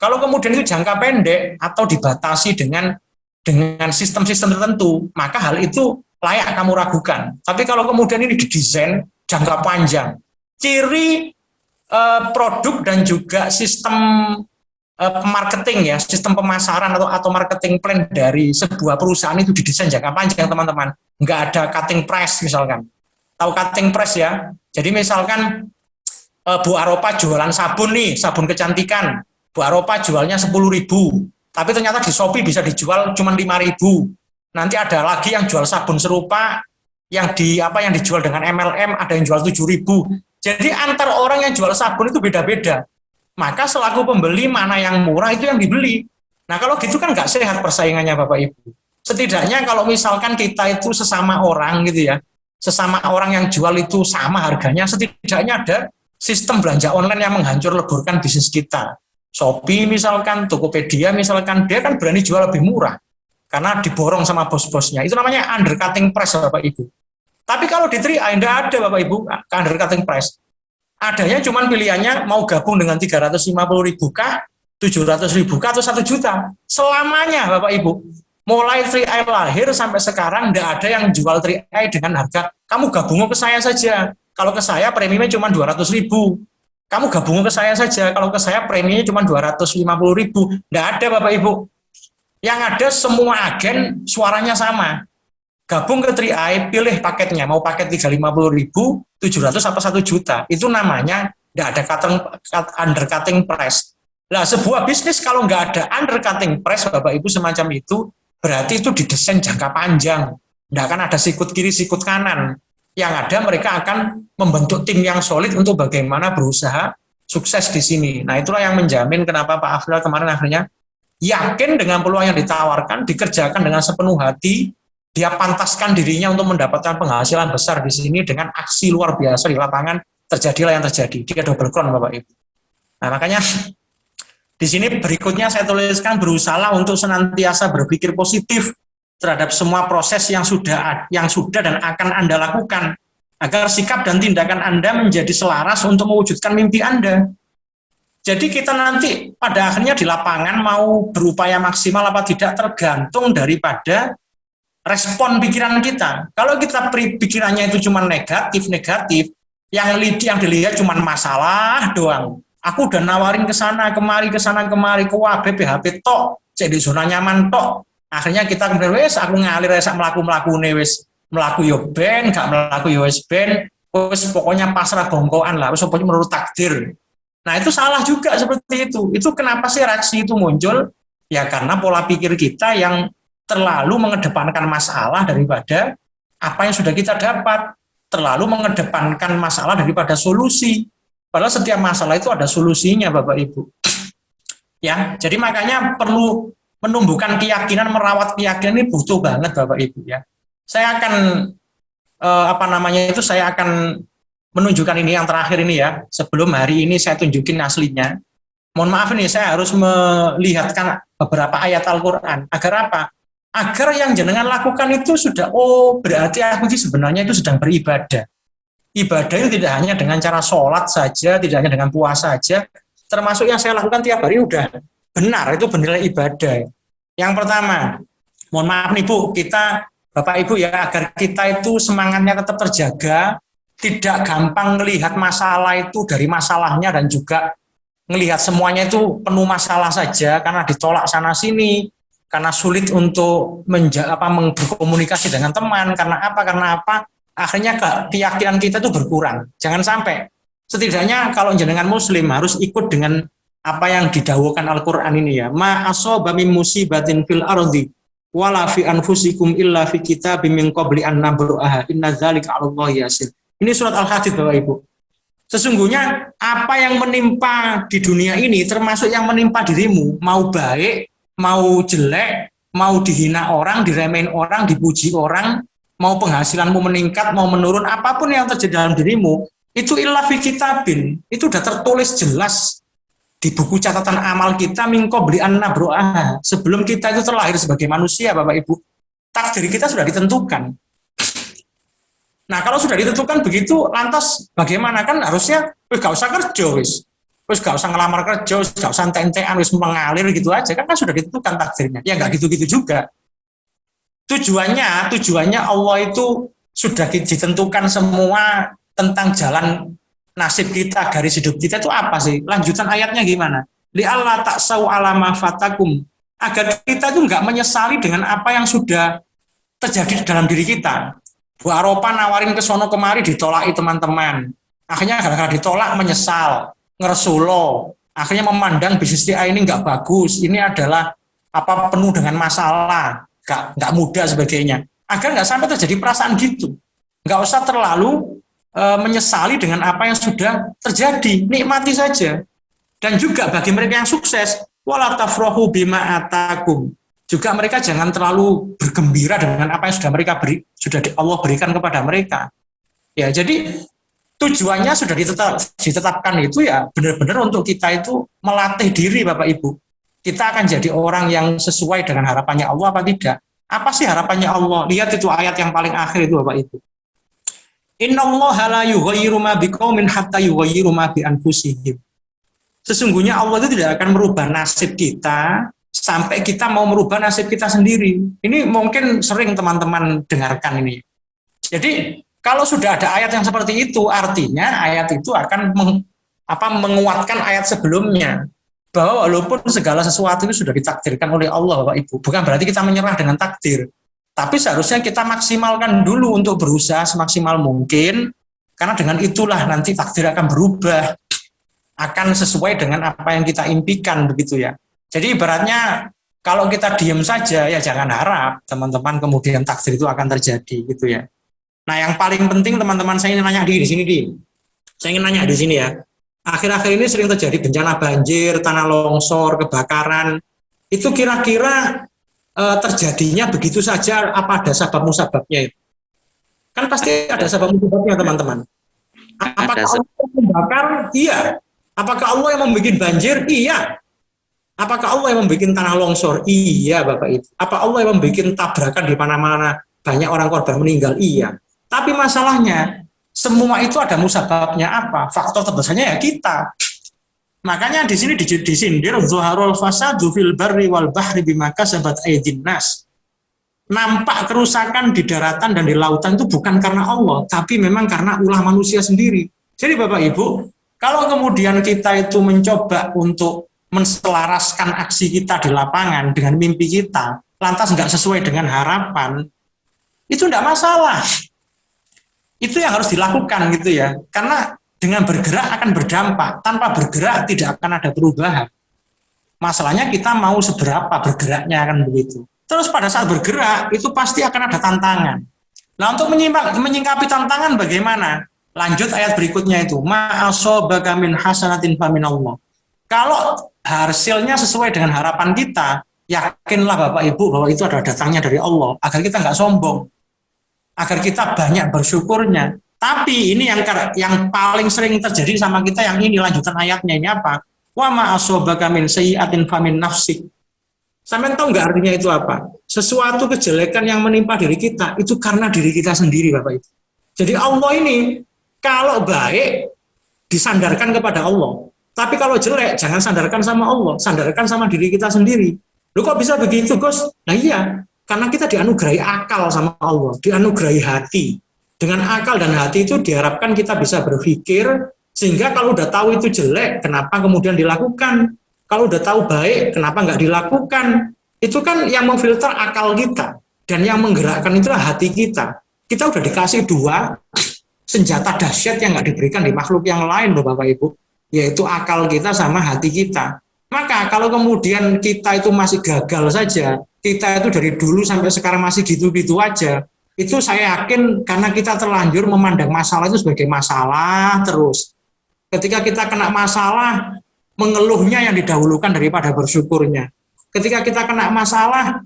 A: Kalau kemudian itu jangka pendek atau dibatasi dengan sistem-sistem tertentu, maka hal itu layak kamu ragukan. Tapi kalau kemudian ini didesain jangka panjang, ciri produk dan juga sistem marketing ya, sistem pemasaran atau marketing plan dari sebuah perusahaan itu didesain jangka panjang teman-teman. Nggak ada cutting price misalkan. Tahu cutting price ya? Jadi misalkan Bu Aropa jualan sabun nih, sabun kecantikan. Bu Aropa jualnya 10.000, tapi ternyata di Shopee bisa dijual cuma 5.000. Nanti ada lagi yang jual sabun serupa, yang dijual dengan MLM, ada yang jual 7.000. Jadi antar orang yang jual sabun itu beda-beda. Maka selaku pembeli mana yang murah itu yang dibeli. Nah kalau gitu kan nggak sehat persaingannya Bapak Ibu. Setidaknya kalau misalkan kita itu sesama orang gitu ya, sesama orang yang jual itu sama harganya, setidaknya ada sistem belanja online yang menghancur leburkan bisnis kita. Shopee misalkan, Tokopedia misalkan, dia kan berani jual lebih murah karena diborong sama bos-bosnya. Itu namanya undercutting price Bapak Ibu. Tapi kalau di 3i tidak ada Bapak Ibu undercutting price. Adanya cuma pilihannya mau gabung dengan 350.000 kah, 700.000 kah, atau 1 juta. Selamanya Bapak Ibu. Mulai 3i lahir sampai sekarang tidak ada yang jual 3i dengan harga kamu gabung ke saya saja. Kalau ke saya preminya cuma 200.000. Kamu gabung ke saya saja. Kalau ke saya preminya cuma 250.000. Tidak ada Bapak Ibu. Yang ada semua agen suaranya sama. Gabung ke 3i, pilih paketnya. Mau paket 350.000, 700 apa 1 juta. Itu namanya tidak ada undercutting price. Nah, sebuah bisnis kalau nggak ada undercutting price Bapak Ibu semacam itu, berarti itu didesain jangka panjang. Tidak akan ada sikut kiri, sikut kanan. Yang ada mereka akan membentuk tim yang solid untuk bagaimana berusaha sukses di sini. Nah itulah yang menjamin kenapa Pak Afrizal kemarin akhirnya yakin dengan peluang yang ditawarkan, dikerjakan dengan sepenuh hati, dia pantaskan dirinya untuk mendapatkan penghasilan besar di sini dengan aksi luar biasa di lapangan, terjadilah yang terjadi. Dia double crown Bapak Ibu. Nah makanya di sini berikutnya saya tuliskan berusaha untuk senantiasa berpikir positif terhadap semua proses yang sudah dan akan Anda lakukan agar sikap dan tindakan Anda menjadi selaras untuk mewujudkan mimpi Anda. Jadi kita nanti pada akhirnya di lapangan mau berupaya maksimal apa tidak tergantung daripada respon pikiran kita. Kalau kita pikirannya itu cuma negatif, yang dilihat cuma masalah doang. Aku udah nawarin ke sana kemari, ke WAB, PHP tok, jadi zona nyaman tok. Akhirnya kita kemudian aku ngalir melaku yo ben, gak melaku yo ben, pokoknya pasrah bongkoan lah, pokoknya menurut takdir. Nah itu salah juga seperti itu. Itu kenapa sih reaksi itu muncul? Ya karena pola pikir kita yang terlalu mengedepankan masalah daripada apa yang sudah kita dapat, terlalu mengedepankan masalah daripada solusi. Padahal setiap masalah itu ada solusinya Bapak Ibu. Ya, jadi makanya perlu menumbuhkan keyakinan, merawat keyakinan ini butuh banget Bapak Ibu ya. Saya akan saya akan menunjukkan ini yang terakhir ini ya. Sebelum hari ini saya tunjukin aslinya. Mohon maaf nih saya harus melihatkan beberapa ayat Al-Qur'an. Agar apa? Agar yang jenengan lakukan itu sudah berarti aku sebenarnya itu sedang beribadah. Ibadah itu tidak hanya dengan cara sholat saja, tidak hanya dengan puasa saja, termasuk yang saya lakukan tiap hari udah benar, itu bernilai ibadah. Yang pertama, mohon maaf nih Bu, kita Bapak Ibu ya, agar kita itu semangatnya tetap terjaga, tidak gampang melihat masalah itu dari masalahnya dan juga melihat semuanya itu penuh masalah saja karena ditolak sana sini, karena sulit untuk berkomunikasi dengan teman, karena apa? Akhirnya keyakinan kita itu berkurang. Jangan sampai. Setidaknya kalau jenengan muslim harus ikut dengan apa yang didhawuhkan Al-Qur'an ini ya. Ma asaba min musibatin fil ardi wala fi anfusikum illa fi kitabim min qabli an nabra'aha inna dzalika 'alallahi yasir. Ini surat Al-Hadid Bapak Ibu. Sesungguhnya apa yang menimpa di dunia ini termasuk yang menimpa dirimu, mau baik, mau jelek, mau dihina orang, diremehin orang, dipuji orang, mau penghasilanmu meningkat, mau menurun, apapun yang terjadi dalam dirimu, itu illa fi kitabin, itu sudah tertulis jelas di buku catatan amal kita min qabli an nabra'aha. Sebelum kita itu terlahir sebagai manusia Bapak Ibu, takdir kita sudah ditentukan. Nah kalau sudah ditentukan begitu, lantas bagaimana? Kan harusnya gak usah kerja wis gak usah ngelamar kerja, gak usah ente-entean, wis mengalir gitu aja, kan sudah ditentukan takdirnya. Ya gak gitu-gitu juga. Tujuannya Allah itu sudah ditentukan semua tentang jalan nasib kita, garis hidup kita itu apa sih? Lanjutan ayatnya gimana? Li'alla ta'sau ala ma fatakum. Agar kita itu nggak menyesali dengan apa yang sudah terjadi dalam diri kita. Bu Aropa nawarin ke sono kemari ditolaki teman-teman. Akhirnya gara-gara ditolak menyesal, ngeresulo. Akhirnya memandang bisnis dia ini nggak bagus. Ini adalah penuh dengan masalah. nggak mudah sebagainya, agar nggak sampai terjadi perasaan gitu. Nggak usah terlalu menyesali dengan apa yang sudah terjadi, nikmati saja. Dan juga bagi mereka yang sukses, wala tafrahu bima atakum, juga mereka jangan terlalu bergembira dengan apa yang sudah mereka sudah Allah berikan kepada mereka. Ya, jadi tujuannya sudah ditetapkan itu ya benar-benar untuk kita itu melatih diri Bapak Ibu. Kita akan jadi orang yang sesuai dengan harapannya Allah apa tidak? Apa sih harapannya Allah? Lihat itu ayat yang paling akhir itu Bapak Ibu. Innallaha la yughayyiru ma biqaumin hatta yughayyiru ma bi anfusihim. Sesungguhnya Allah itu tidak akan merubah nasib kita sampai kita mau merubah nasib kita sendiri. Ini mungkin sering teman-teman dengarkan ini. Jadi kalau sudah ada ayat yang seperti itu, artinya ayat itu akan menguatkan ayat sebelumnya. Bahwa walaupun segala sesuatu itu sudah ditakdirkan oleh Allah Bapak Ibu, bukan berarti kita menyerah dengan takdir. Tapi seharusnya kita maksimalkan dulu untuk berusaha semaksimal mungkin, karena dengan itulah nanti takdir akan berubah, akan sesuai dengan apa yang kita impikan begitu ya. Jadi ibaratnya kalau kita diam saja ya jangan harap teman-teman kemudian takdir itu akan terjadi gitu ya. Nah yang paling penting teman-teman saya ingin nanya di sini saya ingin nanya di sini ya. Akhir-akhir ini sering terjadi bencana banjir, tanah longsor, kebakaran. Itu kira-kira terjadinya begitu saja apa ada sebab musababnya itu? Kan pasti ada sebab musababnya teman-teman. Apakah Allah yang membakar? Iya. Apakah Allah yang membuat banjir? Iya. Apakah Allah yang membuat tanah longsor? Iya Bapak Ibu. Apa Allah yang membuat tabrakan di mana-mana banyak orang korban meninggal? Iya. Tapi masalahnya semua itu ada musababnya apa? Faktor terbesarnya ya kita. Makanya di sini disindir zuharul fasadu fil barri wal bahri bima kasabat aydin nas. Nampak kerusakan di daratan dan di lautan itu bukan karena Allah, tapi memang karena ulah manusia sendiri. Jadi Bapak Ibu, kalau kemudian kita itu mencoba untuk menselaraskan aksi kita di lapangan dengan mimpi kita, lantas nggak sesuai dengan harapan, itu nggak masalah. Itu yang harus dilakukan gitu ya. Karena dengan bergerak akan berdampak, tanpa bergerak tidak akan ada perubahan. Masalahnya kita mau seberapa bergeraknya kan begitu. Terus pada saat bergerak itu pasti akan ada tantangan. Nah untuk menyingkapi tantangan bagaimana? Lanjut ayat berikutnya itu. Ma'asobaka min hasanatin faminallah. Kalau hasilnya sesuai dengan harapan kita, yakinlah Bapak Ibu bahwa itu adalah datangnya dari Allah. Agar kita nggak sombong. Agar kita banyak bersyukurnya. Tapi ini yang paling sering terjadi sama kita yang ini lanjutan ayatnya ini apa? Wa ma asobaka min sayyi'atin famin nafsik. Sampai tahu nggak artinya itu apa? Sesuatu kejelekan yang menimpa diri kita itu karena diri kita sendiri Bapak Ibu. Jadi Allah ini kalau baik disandarkan kepada Allah. Tapi kalau jelek jangan sandarkan sama Allah, sandarkan sama diri kita sendiri. Loh kok bisa begitu Gus? Nah iya, karena kita dianugerahi akal sama Allah, dianugerahi hati. Dengan akal dan hati itu diharapkan kita bisa berpikir, sehingga kalau udah tahu itu jelek, kenapa kemudian dilakukan? Kalau udah tahu baik, kenapa nggak dilakukan? Itu kan yang memfilter akal kita. Dan yang menggerakkan itulah hati kita. Kita udah dikasih dua senjata dahsyat yang nggak diberikan di makhluk yang lain loh Bapak Ibu. Yaitu akal kita sama hati kita. Maka kalau kemudian kita itu masih gagal saja, kita itu dari dulu sampai sekarang masih gitu-gitu aja, itu saya yakin karena kita terlanjur memandang masalah itu sebagai masalah terus. Ketika kita kena masalah, mengeluhnya yang didahulukan daripada bersyukurnya. Ketika kita kena masalah,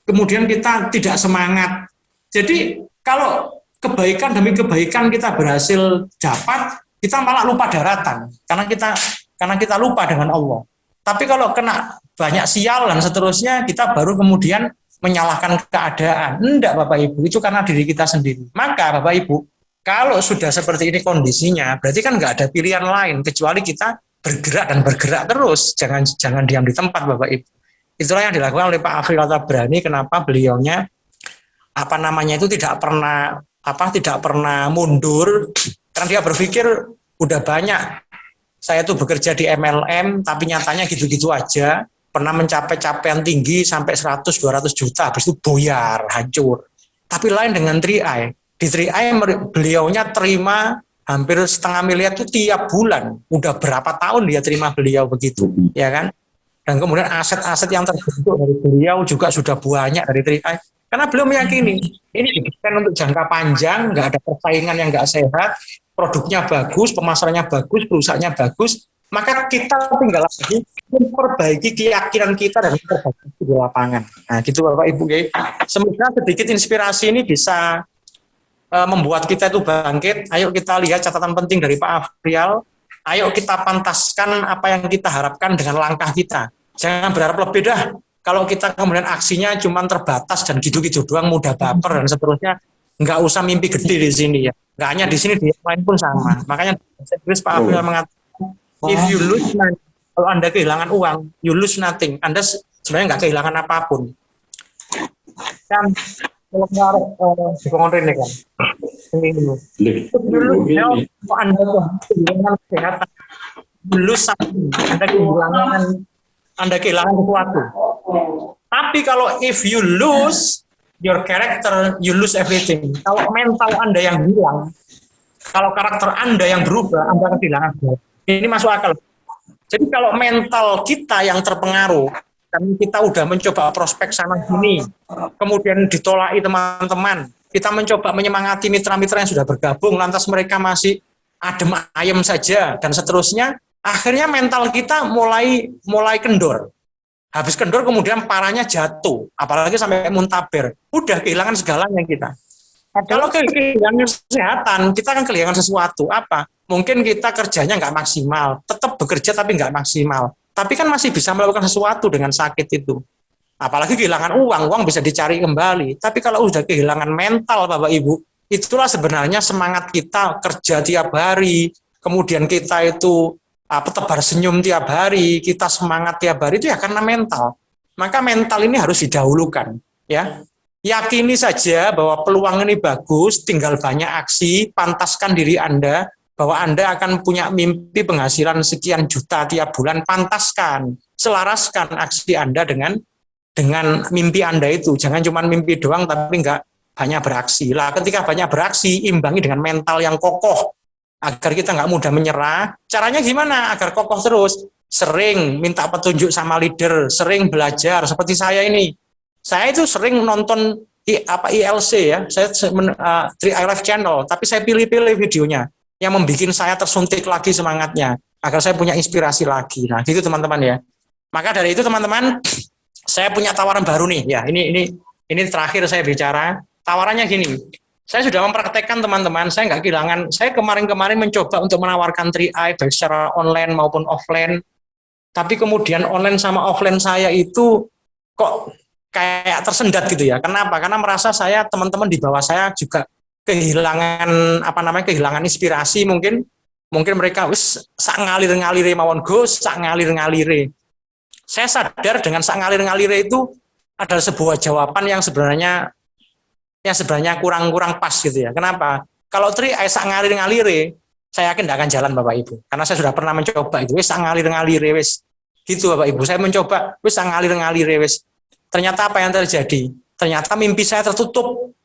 A: kemudian kita tidak semangat. Jadi kalau kebaikan demi kebaikan kita berhasil dapat, kita malah lupa daratan. Karena kita lupa dengan Allah. Tapi kalau kena banyak sial dan seterusnya, kita baru kemudian menyalahkan keadaan. Enggak Bapak Ibu, itu karena diri kita sendiri. Maka Bapak Ibu, kalau sudah seperti ini kondisinya, berarti kan nggak ada pilihan lain kecuali kita bergerak dan bergerak terus. Jangan diam di tempat Bapak Ibu. Itulah yang dilakukan oleh Pak Afril Tabrani. Kenapa beliaunya itu tidak pernah mundur, karena dia berpikir udah banyak. Saya tuh bekerja di MLM, tapi nyatanya gitu-gitu aja. Pernah mencapai capaian tinggi sampai 100-200 juta, habis itu boyar, hancur. Tapi lain dengan 3i. Di 3i beliaunya terima hampir 500 miliar itu tiap bulan. Udah berapa tahun dia terima beliau begitu, ya kan? dan kemudian aset-aset yang terbentuk dari beliau juga sudah banyak dari 3i. Karena beliau meyakini ini didesain untuk jangka panjang, nggak ada persaingan yang nggak sehat, produknya bagus, pemasarannya bagus, perusahaannya bagus, maka kita tinggal lagi memperbaiki keyakinan kita dan memperbaiki di lapangan. Nah, gitu Bapak Ibu. Semoga sedikit inspirasi ini bisa membuat kita itu bangkit. Ayo kita lihat catatan penting dari Pak Afrial. Ayo kita pantaskan apa yang kita harapkan dengan langkah kita. Jangan berharap lebih dah. Kalau kita kemudian aksinya cuma terbatas dan gitu-gitu doang, mudah baper dan seterusnya, nggak usah mimpi gede di sini ya. Nggak hanya di sini, di yang lain pun sama. Makanya Inggris Pak Afril mengatakan, if you lose money, kalau Anda kehilangan uang, you lose nothing. Anda sebenarnya nggak kehilangan apapun. Kan kalau di Kongonrin kan, ini dulu. Dulu, kalau Anda kehilangan kesehatan, you lose something. Anda kehilangan sesuatu. Tapi kalau if you lose your character, you lose everything. Kalau mental Anda yang hilang, kalau karakter Anda yang berubah, Anda akan kehilangan. Ini masuk akal. Jadi kalau mental kita yang terpengaruh, dan kita udah mencoba prospek sana sini, kemudian ditolaki teman-teman, kita mencoba menyemangati mitra-mitra yang sudah bergabung, lantas mereka masih adem ayem saja dan seterusnya, akhirnya mental kita mulai kendor. Habis kendor kemudian parahnya jatuh, apalagi sampai muntaber. Udah kehilangan segalanya kita. Kalau kehilangan kesehatan, kita akan kehilangan sesuatu. Apa? Mungkin kita kerjanya nggak maksimal, tetap bekerja tapi nggak maksimal. Tapi kan masih bisa melakukan sesuatu dengan sakit itu. Apalagi kehilangan uang bisa dicari kembali. Tapi kalau udah kehilangan mental, Bapak Ibu, itulah sebenarnya semangat kita kerja tiap hari. Kemudian kita itu tebar senyum tiap hari, kita semangat tiap hari itu ya karena mental. Maka mental ini harus didahulukan, ya. Yakini saja bahwa peluang ini bagus, tinggal banyak aksi, pantaskan diri Anda bahwa Anda akan punya mimpi penghasilan sekian juta tiap bulan, pantaskan, selaraskan aksi Anda dengan mimpi Anda itu. Jangan cuma mimpi doang tapi nggak banyak beraksi. Lah ketika banyak beraksi, imbangi dengan mental yang kokoh, agar kita nggak mudah menyerah. Caranya gimana? Agar kokoh terus. Sering minta petunjuk sama leader, sering belajar. Seperti saya ini. Saya itu sering nonton ILC ya, saya 3i Live Channel, tapi saya pilih-pilih videonya yang membuat saya tersuntik lagi semangatnya, agar saya punya inspirasi lagi. Nah, gitu teman-teman ya. Maka dari itu teman-teman, saya punya tawaran baru nih. Ya, ini terakhir saya bicara. Tawarannya gini. Saya sudah mempraktekkan teman-teman, saya nggak kehilangan, saya kemarin-kemarin mencoba untuk menawarkan 3i baik secara online maupun offline, tapi kemudian online sama offline saya itu kok kayak tersendat gitu ya. Kenapa? Karena merasa saya, teman-teman di bawah saya juga kehilangan inspirasi mungkin mereka sak ngalir-ngalire mawon sak ngalir-ngalire. Saya sadar dengan sak ngalir-ngalire itu adalah sebuah jawaban yang sebenarnya kurang pas gitu ya. Kenapa? Kalau 3i sak ngalir-ngalire, saya yakin tidak akan jalan Bapak Ibu. Karena saya sudah pernah mencoba itu, sak ngalir-ngalire wis. Gitu Bapak Ibu, saya mencoba sak ngalir-ngalire wis. Ternyata apa yang terjadi? Ternyata mimpi saya tertutup.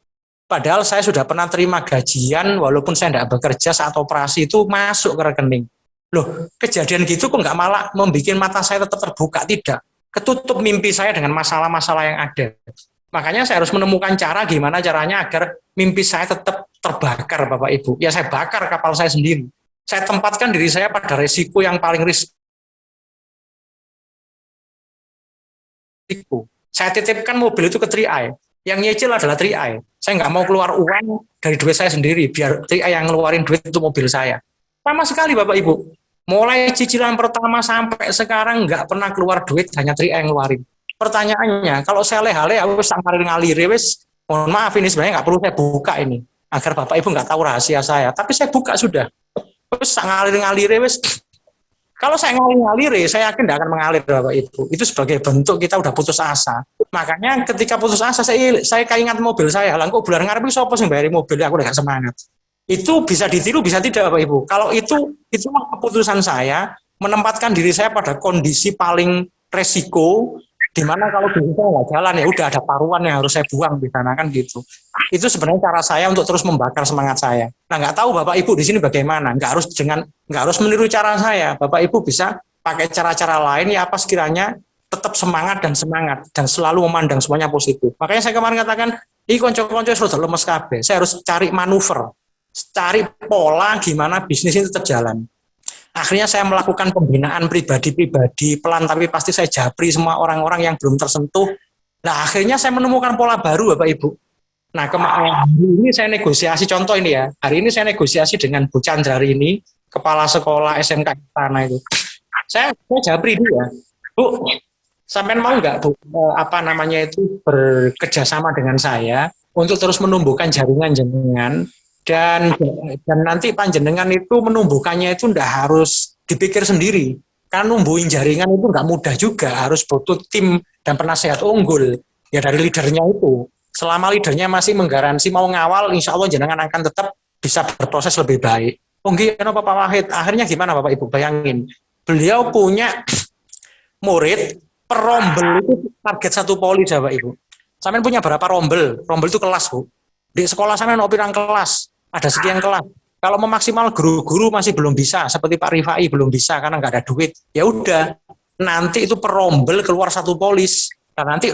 A: Padahal saya sudah pernah terima gajian, walaupun saya tidak bekerja saat operasi itu masuk ke rekening. Loh, kejadian gitu kok nggak malah membuat mata saya tetap terbuka? Tidak. Ketutup mimpi saya dengan masalah-masalah yang ada. Makanya saya harus menemukan cara gimana caranya agar mimpi saya tetap terbakar Bapak Ibu. Ya saya bakar kapal saya sendiri. Saya tempatkan diri saya pada risiko yang paling risiko. Saya titipkan mobil itu ke 3i. Yang nyicil adalah 3i. Saya nggak mau keluar uang dari duit saya sendiri, biar 3i yang ngeluarin duit untuk mobil saya. Sama sekali Bapak Ibu. Mulai cicilan pertama sampai sekarang nggak pernah keluar duit, hanya 3i yang ngeluarin. Pertanyaannya, kalau saya leha-leha, wis ngalir-ngalir, wis, mohon maaf ini sebenarnya nggak perlu saya buka ini, agar Bapak Ibu nggak tahu rahasia saya. Tapi saya buka sudah. Wis ngalir-ngalir, wis. Kalau saya ngalir, saya yakin tidak akan mengalir Bapak Ibu. Itu sebagai bentuk kita udah putus asa. Makanya ketika putus asa, saya keingat mobil saya. Lah kok bulan ngarep iso apa sing bayari mobil, aku udah gak semangat. Itu bisa ditiru, bisa tidak Bapak Ibu. Kalau itu keputusan saya menempatkan diri saya pada kondisi paling resiko, di mana kalau diri saya nggak jalan ya udah ada paruan yang harus saya buang di sana kan gitu. Itu sebenarnya cara saya untuk terus membakar semangat saya. Nah nggak tahu Bapak Ibu di sini bagaimana. Nggak harus meniru cara saya. Bapak Ibu bisa pakai cara-cara lain ya apa sekiranya tetap semangat dan selalu memandang semuanya positif. Makanya saya kemarin katakan, ini konco-konco sudah lemes kabeh. Saya harus cari manuver, cari pola gimana bisnis ini tetap jalan. Akhirnya saya melakukan pembinaan pribadi-pribadi, pelan tapi pasti saya japri semua orang-orang yang belum tersentuh. Nah, akhirnya saya menemukan pola baru, Bapak Ibu. Nah, hari ini saya negosiasi, contoh ini ya, hari ini saya negosiasi dengan Bu Chandra ini, kepala sekolah SMK Istana itu. Saya japri dia, Bu, sampean mau nggak Bu, bekerja sama dengan saya untuk terus menumbuhkan jaringan jenengan, dan nanti panjenengan itu menumbuhkannya itu ndak harus dipikir sendiri, karena numbuhin jaringan itu nggak mudah juga, harus butuh tim dan penasehat unggul ya dari leadernya itu. Selama leadernya masih menggaransi mau ngawal, insya Allah jenengan akan tetap bisa berproses lebih baik. Mungkin Pak Wahid, akhirnya gimana Bapak Ibu, bayangin beliau punya murid per rombel itu target 1 poli, Bapak Ibu. Sampean punya berapa rombel? Rombel itu kelas, Bu. Di sekolah sampean ono pirang kelas? Ada sekian kelas. Kalau memaksimal guru-guru masih belum bisa, seperti Pak Rifai belum bisa karena nggak ada duit. Ya udah, nanti itu per rombel keluar 1 polis. Nah, nanti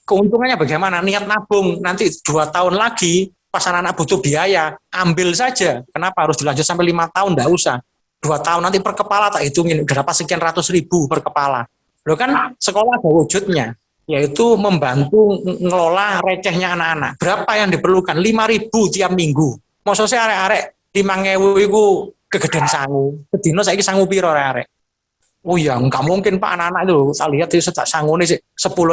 A: keuntungannya bagaimana? Niat nabung, nanti 2 tahun lagi pas anak-anak butuh biaya, ambil saja. Kenapa harus dilanjut sampai 5 tahun? Nggak usah. 2 tahun nanti per kepala tak hitungin berapa sekian ratus ribu per kepala. Loh kan sekolah ada wujudnya, yaitu membantu ngelola recehnya anak-anak. Berapa yang diperlukan? 5.000 tiap minggu. Maksudnya saya arek-arek 5.000 itu kegeden sangu. Sedino saiki sangu piro arek-arek? Oh ya, nggak mungkin Pak, anak-anak itu saya lihat itu tak sangune 10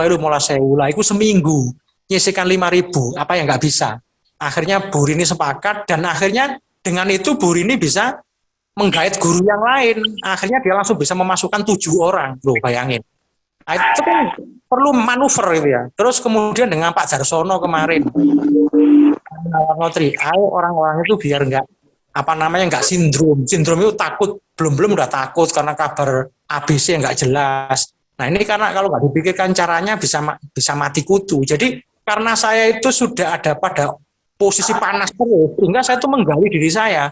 A: itu mulai 1.000 lah, itu seminggu nyisikan 5.000, apa yang nggak bisa. Akhirnya Bu Rini sepakat, dan akhirnya dengan itu Bu Rini bisa menggait guru yang lain. Akhirnya dia langsung bisa memasukkan 7 orang, loh bayangin. Nah, itu kan perlu manuver gitu ya. Terus kemudian dengan Pak Darsono kemarin, ayo orang-orang itu biar nggak sindrom itu takut, belum udah takut karena kabar ABC yang nggak jelas. Nah ini karena kalau nggak dipikirkan caranya bisa mati kutu. Jadi karena saya itu sudah ada pada posisi panas terus, sehingga saya itu menggali diri saya,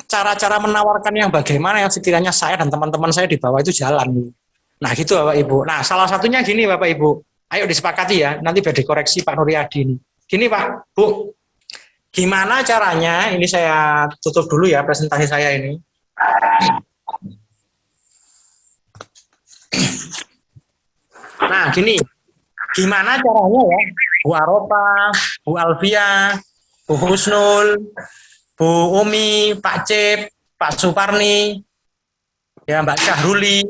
A: cara-cara menawarkan yang bagaimana yang sekiranya saya dan teman-teman saya di bawah itu jalan. Nah gitu Bapak Ibu. Nah salah satunya gini Bapak Ibu, ayo disepakati ya, nanti biar dikoreksi Pak Nuryadi ini. Gini Pak, Bu, gimana caranya, ini saya tutup dulu ya presentasi saya ini. Nah gini, gimana caranya ya, Bu Aropa, Bu Alvia, Bu Husnul, Bu Umi, Pak Cip, Pak Suparni, ya Mbak Syahruli,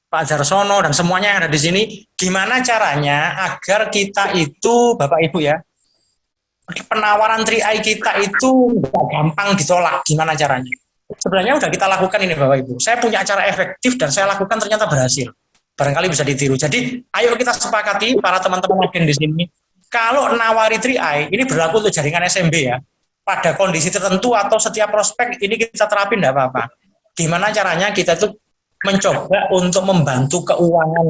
A: Pak Darsono, dan semuanya yang ada di sini, gimana caranya agar kita itu, Bapak Ibu ya, penawaran 3i kita itu nggak gampang ditolak, gimana caranya? Sebenarnya udah kita lakukan ini Bapak Ibu. Saya punya cara efektif dan saya lakukan ternyata berhasil. Barangkali bisa ditiru. Jadi ayo kita sepakati para teman-teman agen di sini. Kalau nawari 3i, ini berlaku untuk jaringan SMB ya. Pada kondisi tertentu atau setiap prospek ini kita terapin enggak apa-apa. Gimana caranya kita tuh mencoba untuk membantu keuangan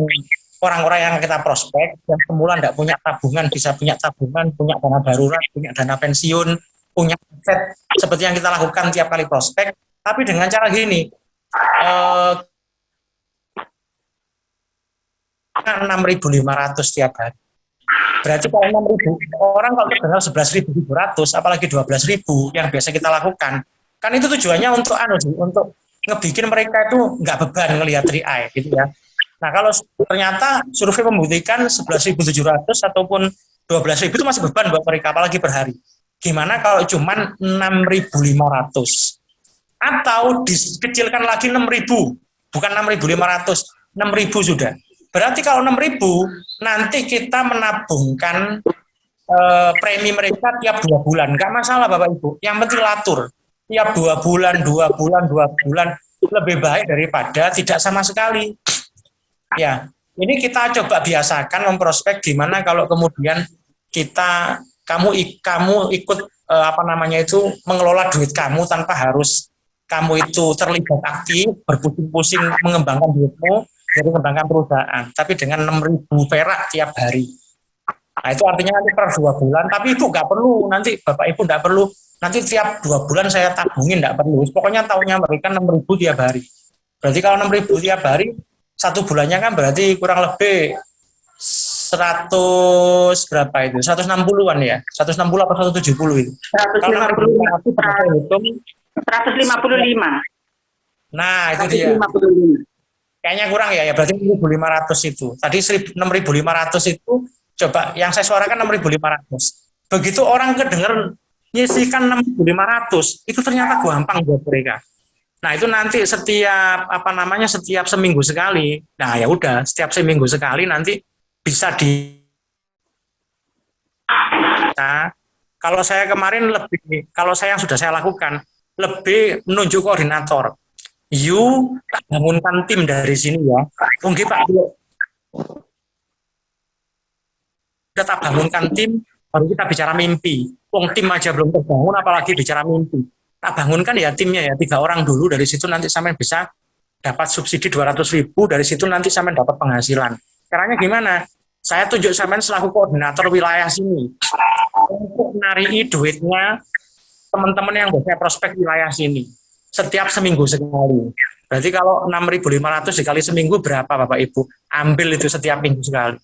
A: orang-orang yang kita prospek yang semula enggak punya tabungan, bisa punya tabungan, punya dana darurat, punya dana pensiun, punya aset seperti yang kita lakukan tiap kali prospek, tapi dengan cara gini, 6.500 tiap hari. Berarti kalau 6.000 orang kalau terdengar 11.700, apalagi 12.000 yang biasa kita lakukan, kan itu tujuannya untuk ngebikin mereka itu nggak beban ngelihat 3i gitu ya. Nah kalau ternyata survei membuktikan 11.700 ataupun 12.000 itu masih beban buat mereka, apalagi per hari. Gimana kalau cuman 6.500? Atau dikecilkan lagi 6.000, bukan 6.500, 6.000 sudah. Berarti kalau 6.000, nanti kita menabungkan premi mereka tiap 2 bulan. Nggak masalah Bapak Ibu, yang penting latur. Tiap 2 bulan, 2 bulan, 2 bulan, lebih baik daripada tidak sama sekali. Ya, ini kita coba biasakan memprospek gimana kalau kemudian kamu ikut mengelola duit kamu tanpa harus kamu itu terlibat aktif, berpusing-pusing mengembangkan duitmu, dari mengembangkan perusahaan, tapi dengan 6.000 perak tiap hari. Nah itu artinya nanti per 2 bulan, tapi Ibu nggak perlu, nanti Bapak Ibu nggak perlu, nanti tiap 2 bulan saya tabungin, nggak perlu. Pokoknya tahunnya mereka 6.000 tiap hari. Berarti kalau 6.000 tiap hari, satu bulannya kan berarti kurang lebih 100 berapa itu? 160-an ya? 160 atau 170 itu. Kalau 6.500 berarti hitung
C: 155.
A: nah itu dia.
C: 155.
A: Kayaknya kurang ya, berarti 1.500 itu. Tadi 6.500 itu, coba yang saya suarakan 6.500. Begitu orang kedenger nyisihkan 6.500, itu ternyata gampang buat mereka. Nah itu nanti setiap setiap seminggu sekali. Nah ya udah, setiap seminggu sekali nanti bisa di. Nah, kalau saya kemarin lebih, kalau saya yang sudah saya lakukan lebih menunjuk koordinator. You tak bangunkan tim dari sini ya. Mungkin Pak, kita bangunkan tim, baru kita bicara mimpi. Wong tim aja belum terbangun, apalagi bicara mimpi. Tak bangunkan ya timnya ya, 3 orang dulu, dari situ nanti sampai bisa dapat subsidi 200.000, dari situ nanti sampai dapat penghasilan. Caranya gimana? Saya tunjuk sampai selaku koordinator wilayah sini untuk narii duitnya teman-teman yang biasanya prospek wilayah sini setiap seminggu sekali. Berarti kalau 6.500 dikali seminggu berapa Bapak Ibu? Ambil itu setiap minggu sekali.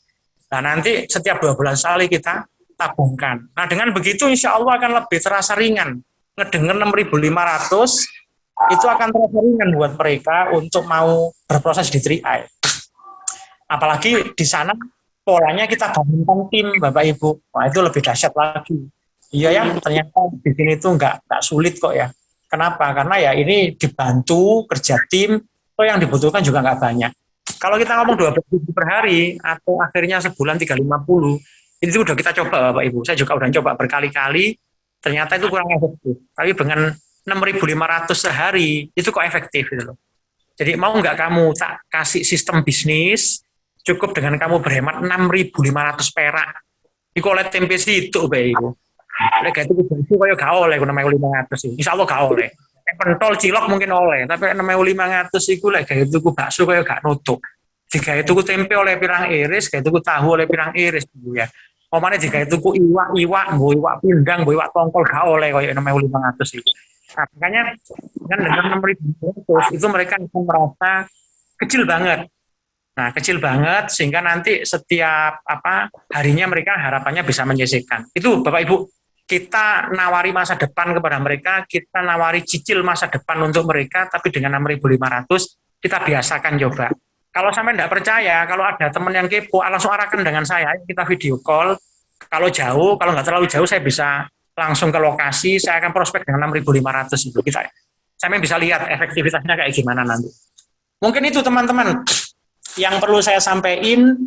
A: Nah nanti setiap 2 bulan sekali kita tabungkan. Nah dengan begitu insya Allah akan lebih terasa ringan. Ngedenger 6.500 itu akan terasa ringan buat mereka untuk mau berproses di 3i. Apalagi di sana polanya kita bangunkan tim Bapak Ibu. Wah itu lebih dahsyat lagi. Iya ya, ternyata di sini itu nggak sulit kok ya. Kenapa? Karena ya ini dibantu kerja tim, so yang dibutuhkan juga nggak banyak. Kalau kita ngomong 12.000 per hari atau akhirnya sebulan 350, itu udah kita coba Bapak Ibu. Saya juga udah coba berkali-kali, ternyata itu kurang efektif. Tapi dengan 6.500 sehari itu kok efektif gitu loh. Jadi mau nggak kamu tak kasih sistem bisnis, cukup dengan kamu berhemat 6.500 perak. Iku oleh tempe situ Bapak Ibu. Oleh itu itu kaya gak oleh 6.500 itu. Insya Allah gak oleh. Pentol cilok mungkin oleh, tapi 6.500 itu lek gawe tuku bakso kaya gak nutup. Jika itu tempe oleh pirang iris, jika itu tahu oleh pirang iris gitu ya. Omane jika itu iwak, iwak pindang, iwak tongkol gak oleh kaya 6.500 itu. Nah, makanya kan dengan 6.500 itu mereka akan merasa kecil banget. Nah, kecil banget sehingga nanti setiap harinya mereka harapannya bisa menyisihkan. Itu Bapak Ibu, kita nawari masa depan kepada mereka, kita nawari cicil masa depan untuk mereka, tapi dengan 6.500 kita biasakan coba. Kalau sampai tidak percaya, kalau ada teman yang kepo, langsung arahkan dengan saya, kita video call. Kalau jauh, kalau nggak terlalu jauh, saya bisa langsung ke lokasi, saya akan prospek dengan 6.500 itu. Saya bisa lihat efektivitasnya kayak gimana nanti. Mungkin itu teman-teman yang perlu saya sampaikan,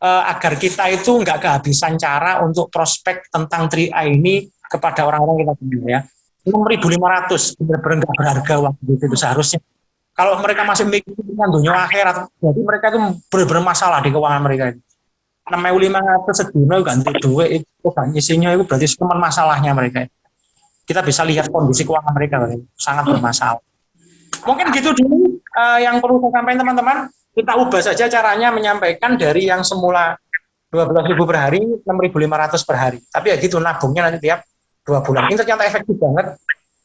A: agar kita itu nggak kehabisan cara untuk prospek tentang 3i ini kepada orang-orang kita punya ya. 6.500 benar-benar nggak berharga waktu itu seharusnya. Kalau mereka masih mikirkan dunia akhirat, jadi mereka itu benar-benar masalah di keuangan mereka. 6.500 sedina ganti duit itu kan isinya itu berarti cuma masalahnya mereka. Kita bisa lihat kondisi keuangan mereka sangat bermasalah. Mungkin gitu dulu yang perlu saya sampaikan teman-teman. Kita ubah saja caranya menyampaikan dari yang semula 12.000 per hari, 6.500 per hari. Tapi ya gitu, nabungnya nanti tiap 2 bulan. Ini ternyata efektif banget.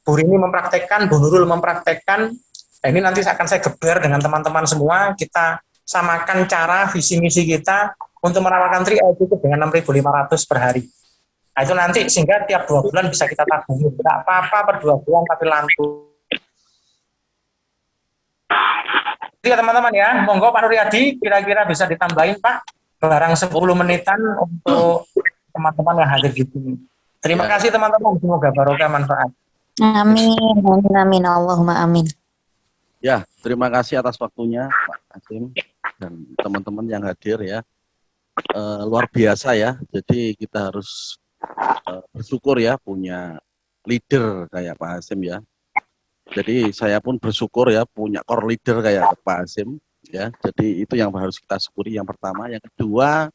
A: Bu Rini mempraktekkan, Bu Nurul mempraktekkan. Dan ini nanti akan saya geber dengan teman-teman semua. Kita samakan cara, visi misi kita untuk menawarkan 3i cukup dengan 6.500 per hari. Nah itu nanti sehingga tiap 2 bulan bisa kita tabung. Tidak apa-apa per 2 bulan tapi lanjut. Ya teman-teman ya, monggo Pak Nuryadi kira-kira bisa ditambahin Pak barang 10 menitan untuk teman-teman yang hadir di sini. Terima kasih teman-teman, semoga barokah manfaat.
D: Amin, amin, Allahumma amin.
E: Ya, terima kasih atas waktunya Pak Hasim dan teman-teman yang hadir ya. Luar biasa ya, jadi kita harus bersyukur ya punya leader kayak Pak Hasim ya. Jadi saya pun bersyukur ya punya core leader kayak Pak Hasim ya. Jadi itu yang harus kita syukuri yang pertama. Yang kedua,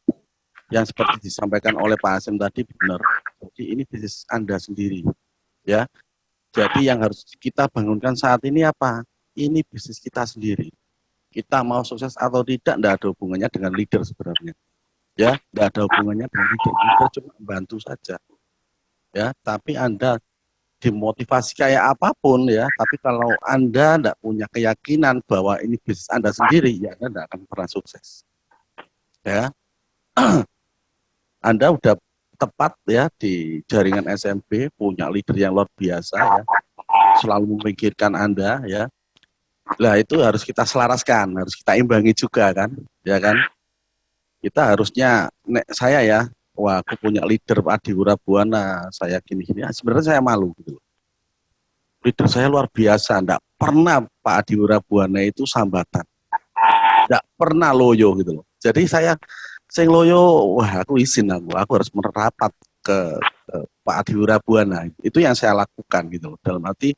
E: yang seperti disampaikan oleh Pak Hasim tadi benar. Jadi ini bisnis Anda sendiri ya. Jadi yang harus kita bangunkan saat ini apa? Ini bisnis kita sendiri. Kita mau sukses atau tidak ada hubungannya dengan leader sebenarnya. Ya, tidak ada hubungannya dengan leader. Leader cuma membantu saja. Ya, tapi Anda dimotivasi kayak apapun ya, tapi kalau Anda tidak punya keyakinan bahwa ini bisnis Anda sendiri, ya Anda tidak akan pernah sukses. Ya, Anda udah tepat ya di jaringan SMP, punya leader yang luar biasa ya, selalu memikirkan Anda ya. Lah itu harus kita selaraskan, harus kita imbangi juga kan, ya kan. Kita harusnya, saya ya, wah aku punya leader Adiwira Buana, saya gini-gini, sebenarnya saya malu gitu. Leader saya luar biasa, enggak pernah Pak Adiwira Buana itu sambatan, enggak pernah loyo gitu loh. Jadi saya loyo, wah aku izin aku harus merapat ke Pak Adiwira Buana. Itu yang saya lakukan gitu loh. Dalam arti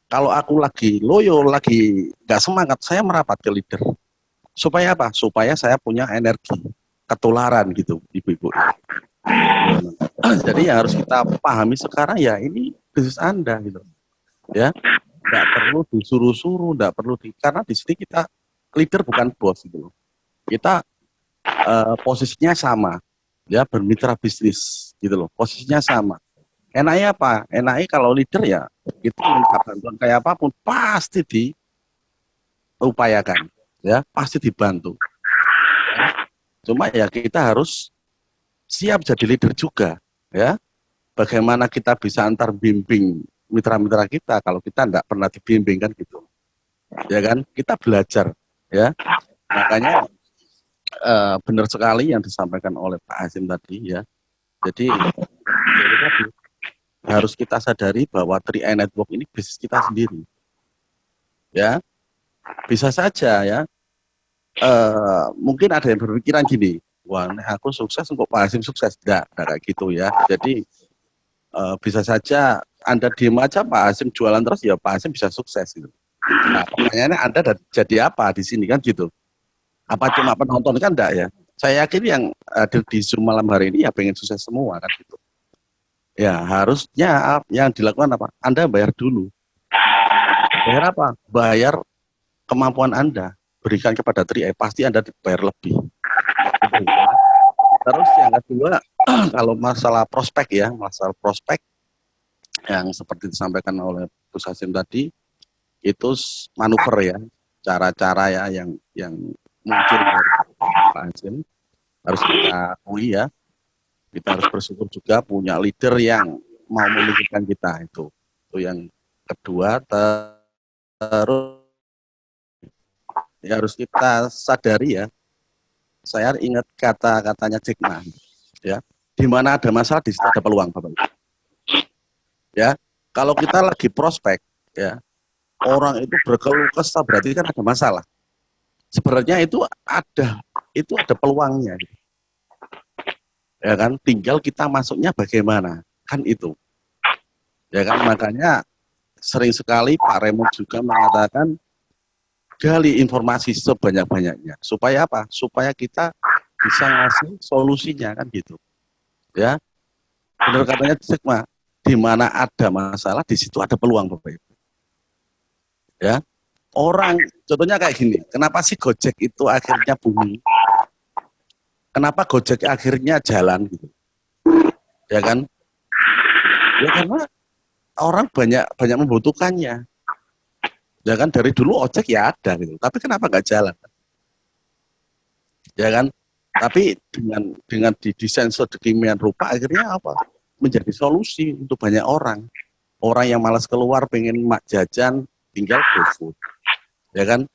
E: kalau aku lagi loyo, lagi nggak semangat, saya merapat ke leader. Supaya apa? Supaya saya punya energi ketularan gitu, ibu-ibu. Jadi ya harus kita pahami sekarang ya ini bisnis Anda gitu. Ya, nggak perlu disuruh-suruh, nggak perlu karena di sini kita leader bukan bos gitu loh. Kita posisinya sama, ya bermitra bisnis gitu loh. Posisinya sama. Enaknya apa? Enaknya kalau leader ya kita minta bantuan kayak apapun pasti diupayakan, ya pasti dibantu. Cuma ya kita harus siap jadi leader juga, ya. Bagaimana kita bisa antar bimbing mitra-mitra kita kalau kita tidak pernah dibimbing kan gitu, ya kan? Kita belajar, ya. Makanya benar sekali yang disampaikan oleh Pak Hasim tadi, ya. Jadi harus kita sadari bahwa 3i Network ini bisnis kita sendiri, ya. Bisa saja ya. Mungkin ada yang berpikiran gini, wah aku sukses kok Pak Hasim sukses, enggak kayak gitu ya. Jadi bisa saja Anda diem aja Pak Hasim jualan terus ya Pak Hasim bisa sukses gitu. Nah pertanyaannya Anda jadi apa di sini kan gitu? Apa cuma penonton kan enggak ya? Saya yakin yang hadir di Zoom malam hari ini ya pengen sukses semua kan gitu. Ya harusnya yang dilakukan apa? Anda bayar dulu. Bayar apa? Bayar kemampuan Anda. Berikan kepada 3i, pasti Anda dibayar lebih. Terus yang kedua, kalau masalah prospek ya, masalah prospek yang seperti disampaikan oleh Gus Hasim tadi, itu manuver ya, cara-cara ya yang mungkin dari Pak Hasim harus kita akui ya, kita harus bersyukur juga punya leader yang mau memikirkan kita itu yang kedua. Terus ya harus kita sadari ya. Saya ingat kata-katanya Jack Ma, ya. Di mana ada masalah di situ ada peluang, Bapak. Ya, kalau kita lagi prospek, ya, orang itu berkeluh kesah berarti kan ada masalah. Sebenarnya itu ada peluangnya, ya kan. Tinggal kita masuknya bagaimana, kan itu, ya kan. Makanya sering sekali Pak Raymond juga mengatakan gali informasi sebanyak-banyaknya. Supaya apa? Supaya kita bisa ngasih solusinya kan gitu. Ya. Benar katanya Sigma, di mana ada masalah di situ ada peluang Bapak Ibu. Ya. Orang contohnya kayak gini, kenapa sih Gojek itu akhirnya booming? Kenapa Gojek akhirnya jalan gitu? Ya kan? Ya karena orang banyak membutuhkannya. Ya kan dari dulu ojek ya ada gitu, tapi kenapa nggak jalan? Ya kan? Tapi dengan didesain sedemikian rupa akhirnya apa? Menjadi solusi untuk banyak orang. Orang yang malas keluar pengen mak jajan tinggal GoFood. Ya kan?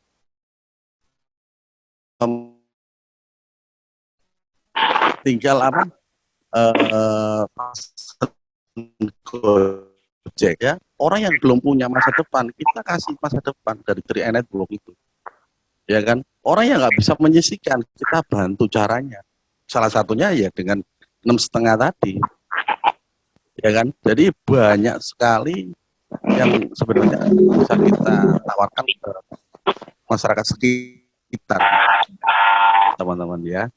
E: Tinggal apa? Gojek ya. Orang yang belum punya masa depan, kita kasih masa depan dari 3i Network itu. Ya kan? Orang yang nggak bisa menyisihkan, kita bantu caranya. Salah satunya ya dengan 6,5 tadi. Ya kan? Jadi banyak sekali yang sebenarnya bisa kita tawarkan ke masyarakat sekitar, teman-teman ya.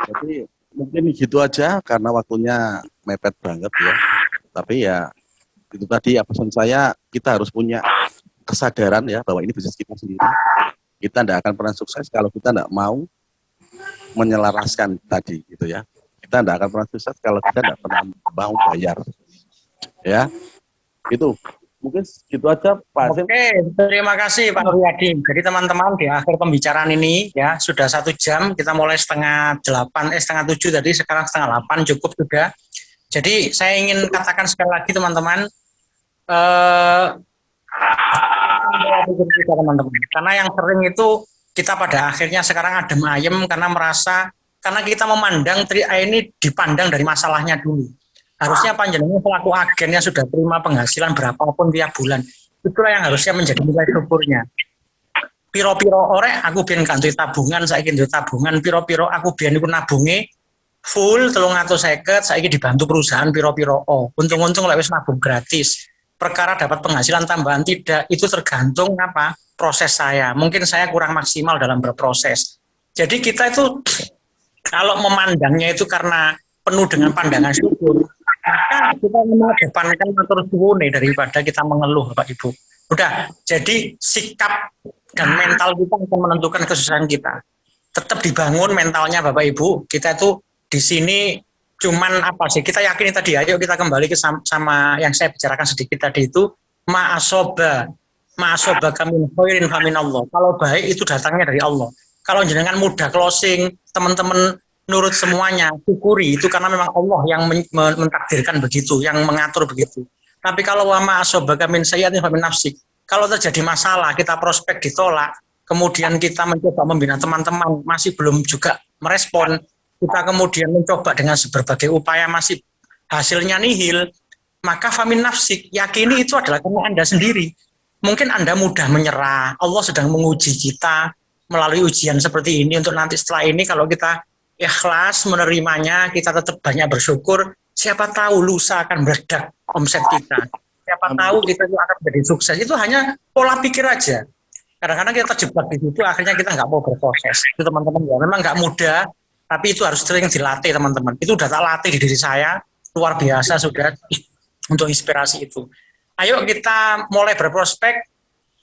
E: Jadi mungkin gitu aja karena waktunya mepet banget ya. Tapi ya itu tadi ya pesan saya, kita harus punya kesadaran ya bahwa ini bisnis kita sendiri. Kita tidak akan pernah sukses kalau kita tidak mau menyelaraskan tadi gitu ya. Kita tidak akan pernah sukses kalau kita tidak pernah mau bayar. Ya. Itu mungkin gitu aja Pak Hasim.
A: Oke, terima kasih Pak Nuryadi. Jadi teman-teman di akhir pembicaraan ini ya sudah 1 jam, kita mulai setengah 7 tadi, sekarang setengah 8 cukup sudah. Jadi saya ingin katakan sekali lagi teman-teman, teman-teman, karena yang sering itu kita pada akhirnya sekarang adem ayem karena kita memandang 3A ini dipandang dari masalahnya dulu. Harusnya panjenengan selaku agen yang sudah terima penghasilan berapapun tiap bulan, itulah yang harusnya menjadi nilai syukurnya. Piro-piro orek aku biyen gak duwe tabungan, saiki duwe tabungan, piro-piro aku biyen iku nabunge full 350, saiki dibantu perusahaan piro-piro untung-untung lek wis nabung gratis. Perkara dapat penghasilan tambahan tidak, itu tergantung apa? Proses saya. Mungkin saya kurang maksimal dalam berproses. Jadi kita itu kalau memandangnya itu karena penuh dengan pandangan syukur, maka kita mengedepankan matur suwun daripada kita mengeluh Bapak Ibu. Udah, jadi sikap dan mental kita akan menentukan kesuksesan kita. Tetap dibangun mentalnya Bapak Ibu. Kita itu di sini cuman apa sih? Kita yakini tadi, ayo kita kembali ke sama yang saya bicarakan sedikit tadi itu, ma'asoba kami khairin faminallah. Kalau baik itu datangnya dari Allah. Kalau jenengan mudah closing, teman-teman nurut semuanya, syukuri itu karena memang Allah yang mentakdirkan begitu, yang mengatur begitu. Tapi kalau wama asobaka min sayyi'atin famin nafsik, kalau terjadi masalah, kita prospek ditolak, kemudian kita mencoba membina teman-teman, masih belum juga merespon, kita kemudian mencoba dengan berbagai upaya masih hasilnya nihil, maka famin nafsik, yakini itu adalah karena Anda sendiri. Mungkin Anda mudah menyerah, Allah sedang menguji kita melalui ujian seperti ini, untuk nanti setelah ini kalau kita ikhlas menerimanya, kita tetap banyak bersyukur, siapa tahu lusa akan meledak omset kita, siapa tahu kita itu akan menjadi sukses. Itu hanya pola pikir aja. Kadang-kadang kita terjebak di situ, akhirnya kita nggak mau berproses. Itu teman-teman ya, memang nggak mudah, tapi itu harus sering dilatih teman-teman. Itu udah tak latih di diri saya, luar biasa sudah untuk inspirasi itu. Ayo kita mulai berprospek.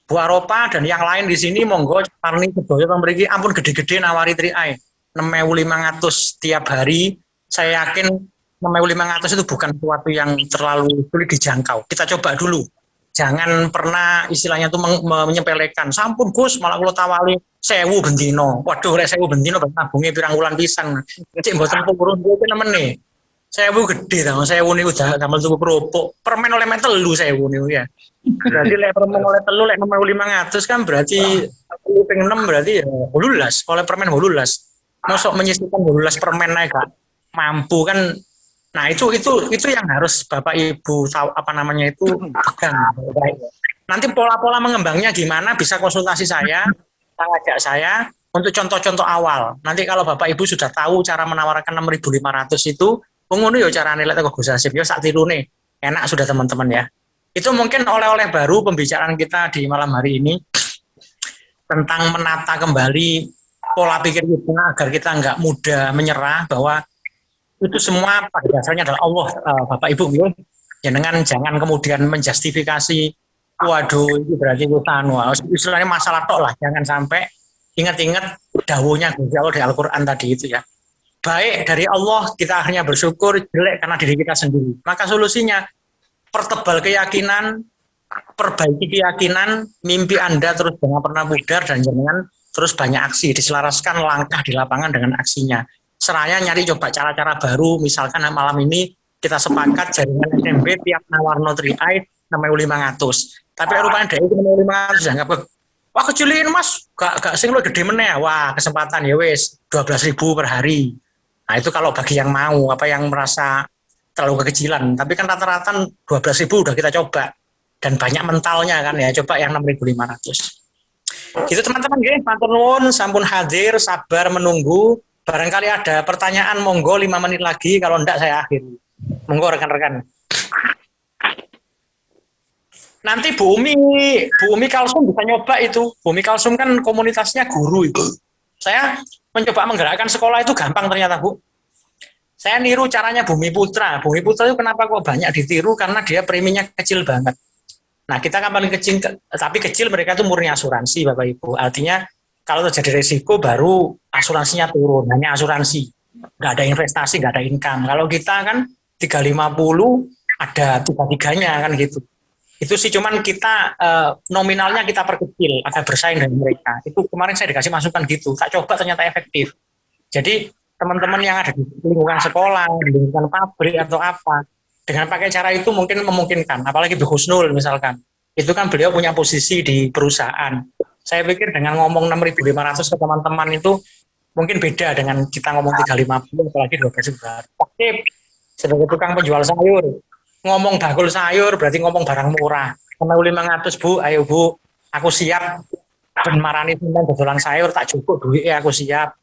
A: Bu Aropa dan yang lain di sini, monggo Parni Sedoyo memiliki ampun gede-gede nawari 3A 6.500 tiap hari. Saya yakin 6.500 itu bukan sesuatu yang terlalu sulit dijangkau. Kita coba dulu. Jangan pernah istilahnya itu menyepelekan. Sampun Gus, malah kula tawali 1.000 bendino. Waduh, rek 1.000 bendino nabunge pirang wulan pisan. Cek mboten purun iki nemene. 1.000 gede ta, 1.000 niku damel tuku kerupuk. Permen oleh mek 3.000 niku ya. Berarti lek permen oleh 3 lek 6.500 kan berarti 6 berarti ya 18, oleh permen 18. Mosok menyisihkan 12 permen naik gak mampu kan. Nah itu yang harus Bapak Ibu tahu apa namanya itu pegang. Nanti pola-pola mengembangnya gimana bisa konsultasi saya, ngajak saya untuk contoh-contoh awal. Nanti kalau Bapak Ibu sudah tahu cara menawarkan 6.500 itu, ngono yo carane lek teko Gus Hasim yo sak tirune. Enak sudah teman-teman ya. Itu mungkin oleh-oleh baru pembicaraan kita di malam hari ini tentang menata kembali pola pikir kita agar kita nggak mudah menyerah, bahwa itu semua pada dasarnya adalah Allah, Bapak Ibu. Jangan kemudian menjustifikasi, waduh itu berarti istilahnya masalah tok lah. Jangan sampai ingat-ingat dawuhnya Gusti Allah di Al-Quran tadi itu ya. Baik dari Allah kita akhirnya bersyukur, jelek karena diri kita sendiri. Maka solusinya pertebal keyakinan, perbaiki keyakinan, mimpi Anda terus jangan pernah pudar, dan jangan terus banyak aksi, diselaraskan langkah di lapangan dengan aksinya. Seraya nyari coba cara-cara baru, misalkan malam ini kita sepakat jaringan SMB tiap nawarno 3A 6.500. Tapi rupanya dari 6.500 dianggap wah kecilin mas, gak sing lu gede meneh. Wah kesempatan ya wes 12.000 per hari. Nah itu kalau bagi yang mau, apa yang merasa terlalu kekecilan. Tapi kan rata-rata 12.000 udah kita coba. Dan banyak mentalnya kan ya, coba yang 6.500. Gitu teman-teman, matur nuwun, sampun hadir, sabar menunggu. Barangkali ada pertanyaan, monggo 5 menit lagi, kalau enggak saya akhiri. Monggo rekan-rekan. Nanti Bu Umi Kalsum bisa nyoba itu. Bu Umi Kalsum kan komunitasnya guru itu. Saya mencoba menggerakkan sekolah itu gampang ternyata Bu. Saya niru caranya Bumi Putra. Bumi Putra itu kenapa kok banyak ditiru? Karena dia preminya kecil banget. Nah kita kan paling kecil, tapi kecil mereka itu murni asuransi Bapak Ibu. Artinya kalau terjadi resiko baru asuransinya turun, hanya asuransi. Nggak ada investasi, nggak ada income. Kalau kita kan 350 ada 3-3-nya kan gitu. Itu sih cuman kita nominalnya kita perkecil agar bersaing dengan mereka. Itu kemarin saya dikasih masukan gitu. Tak coba ternyata efektif. Jadi teman-teman yang ada di lingkungan sekolah, di lingkungan pabrik atau apa, dengan pakai cara itu mungkin memungkinkan. Apalagi Bu Husnul misalkan. Itu kan beliau punya posisi di perusahaan. Saya pikir dengan ngomong 6.500 ke teman-teman itu mungkin beda dengan kita ngomong 350 apalagi 12 bulan. Aktif sebagai tukang penjual sayur. Ngomong bakul sayur berarti ngomong barang murah. Kena 500 Bu, ayo Bu, aku siap. Ben marani sampean dodolan sayur tak cukup duitnya aku siap.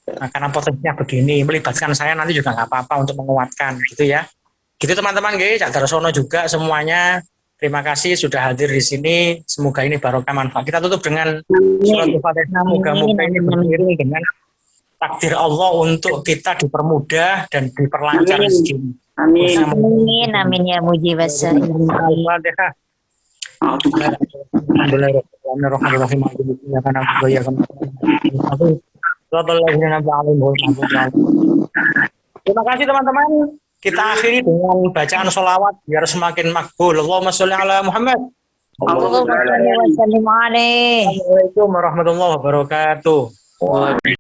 A: Nah, karena potensinya begini, melibatkan saya nanti juga nggak apa-apa untuk menguatkan, gitu ya. Gitu teman-teman, Cak Darsono juga semuanya. Terima kasih sudah hadir di sini. Semoga ini barokah manfaat. Kita tutup dengan surat Al-Fatihah. Moga-moga ini beriring dengan takdir Allah untuk kita dipermudah dan diperlancar
C: Amin.
A: rezeki.
C: Amin.
D: Amin, amin ya mujib as-sa'ilin.
A: Al-Fatihah. Alhamdulillahirrahmanirrahim. Terima kasih teman-teman. Kita akhiri dengan bacaan sholawat biar semakin makbul. Allahumma sholli ala Muhammad.
D: Allahumma shalli wa sallim alaihi.
A: Assalamualaikum warahmatullahi wabarakatuh.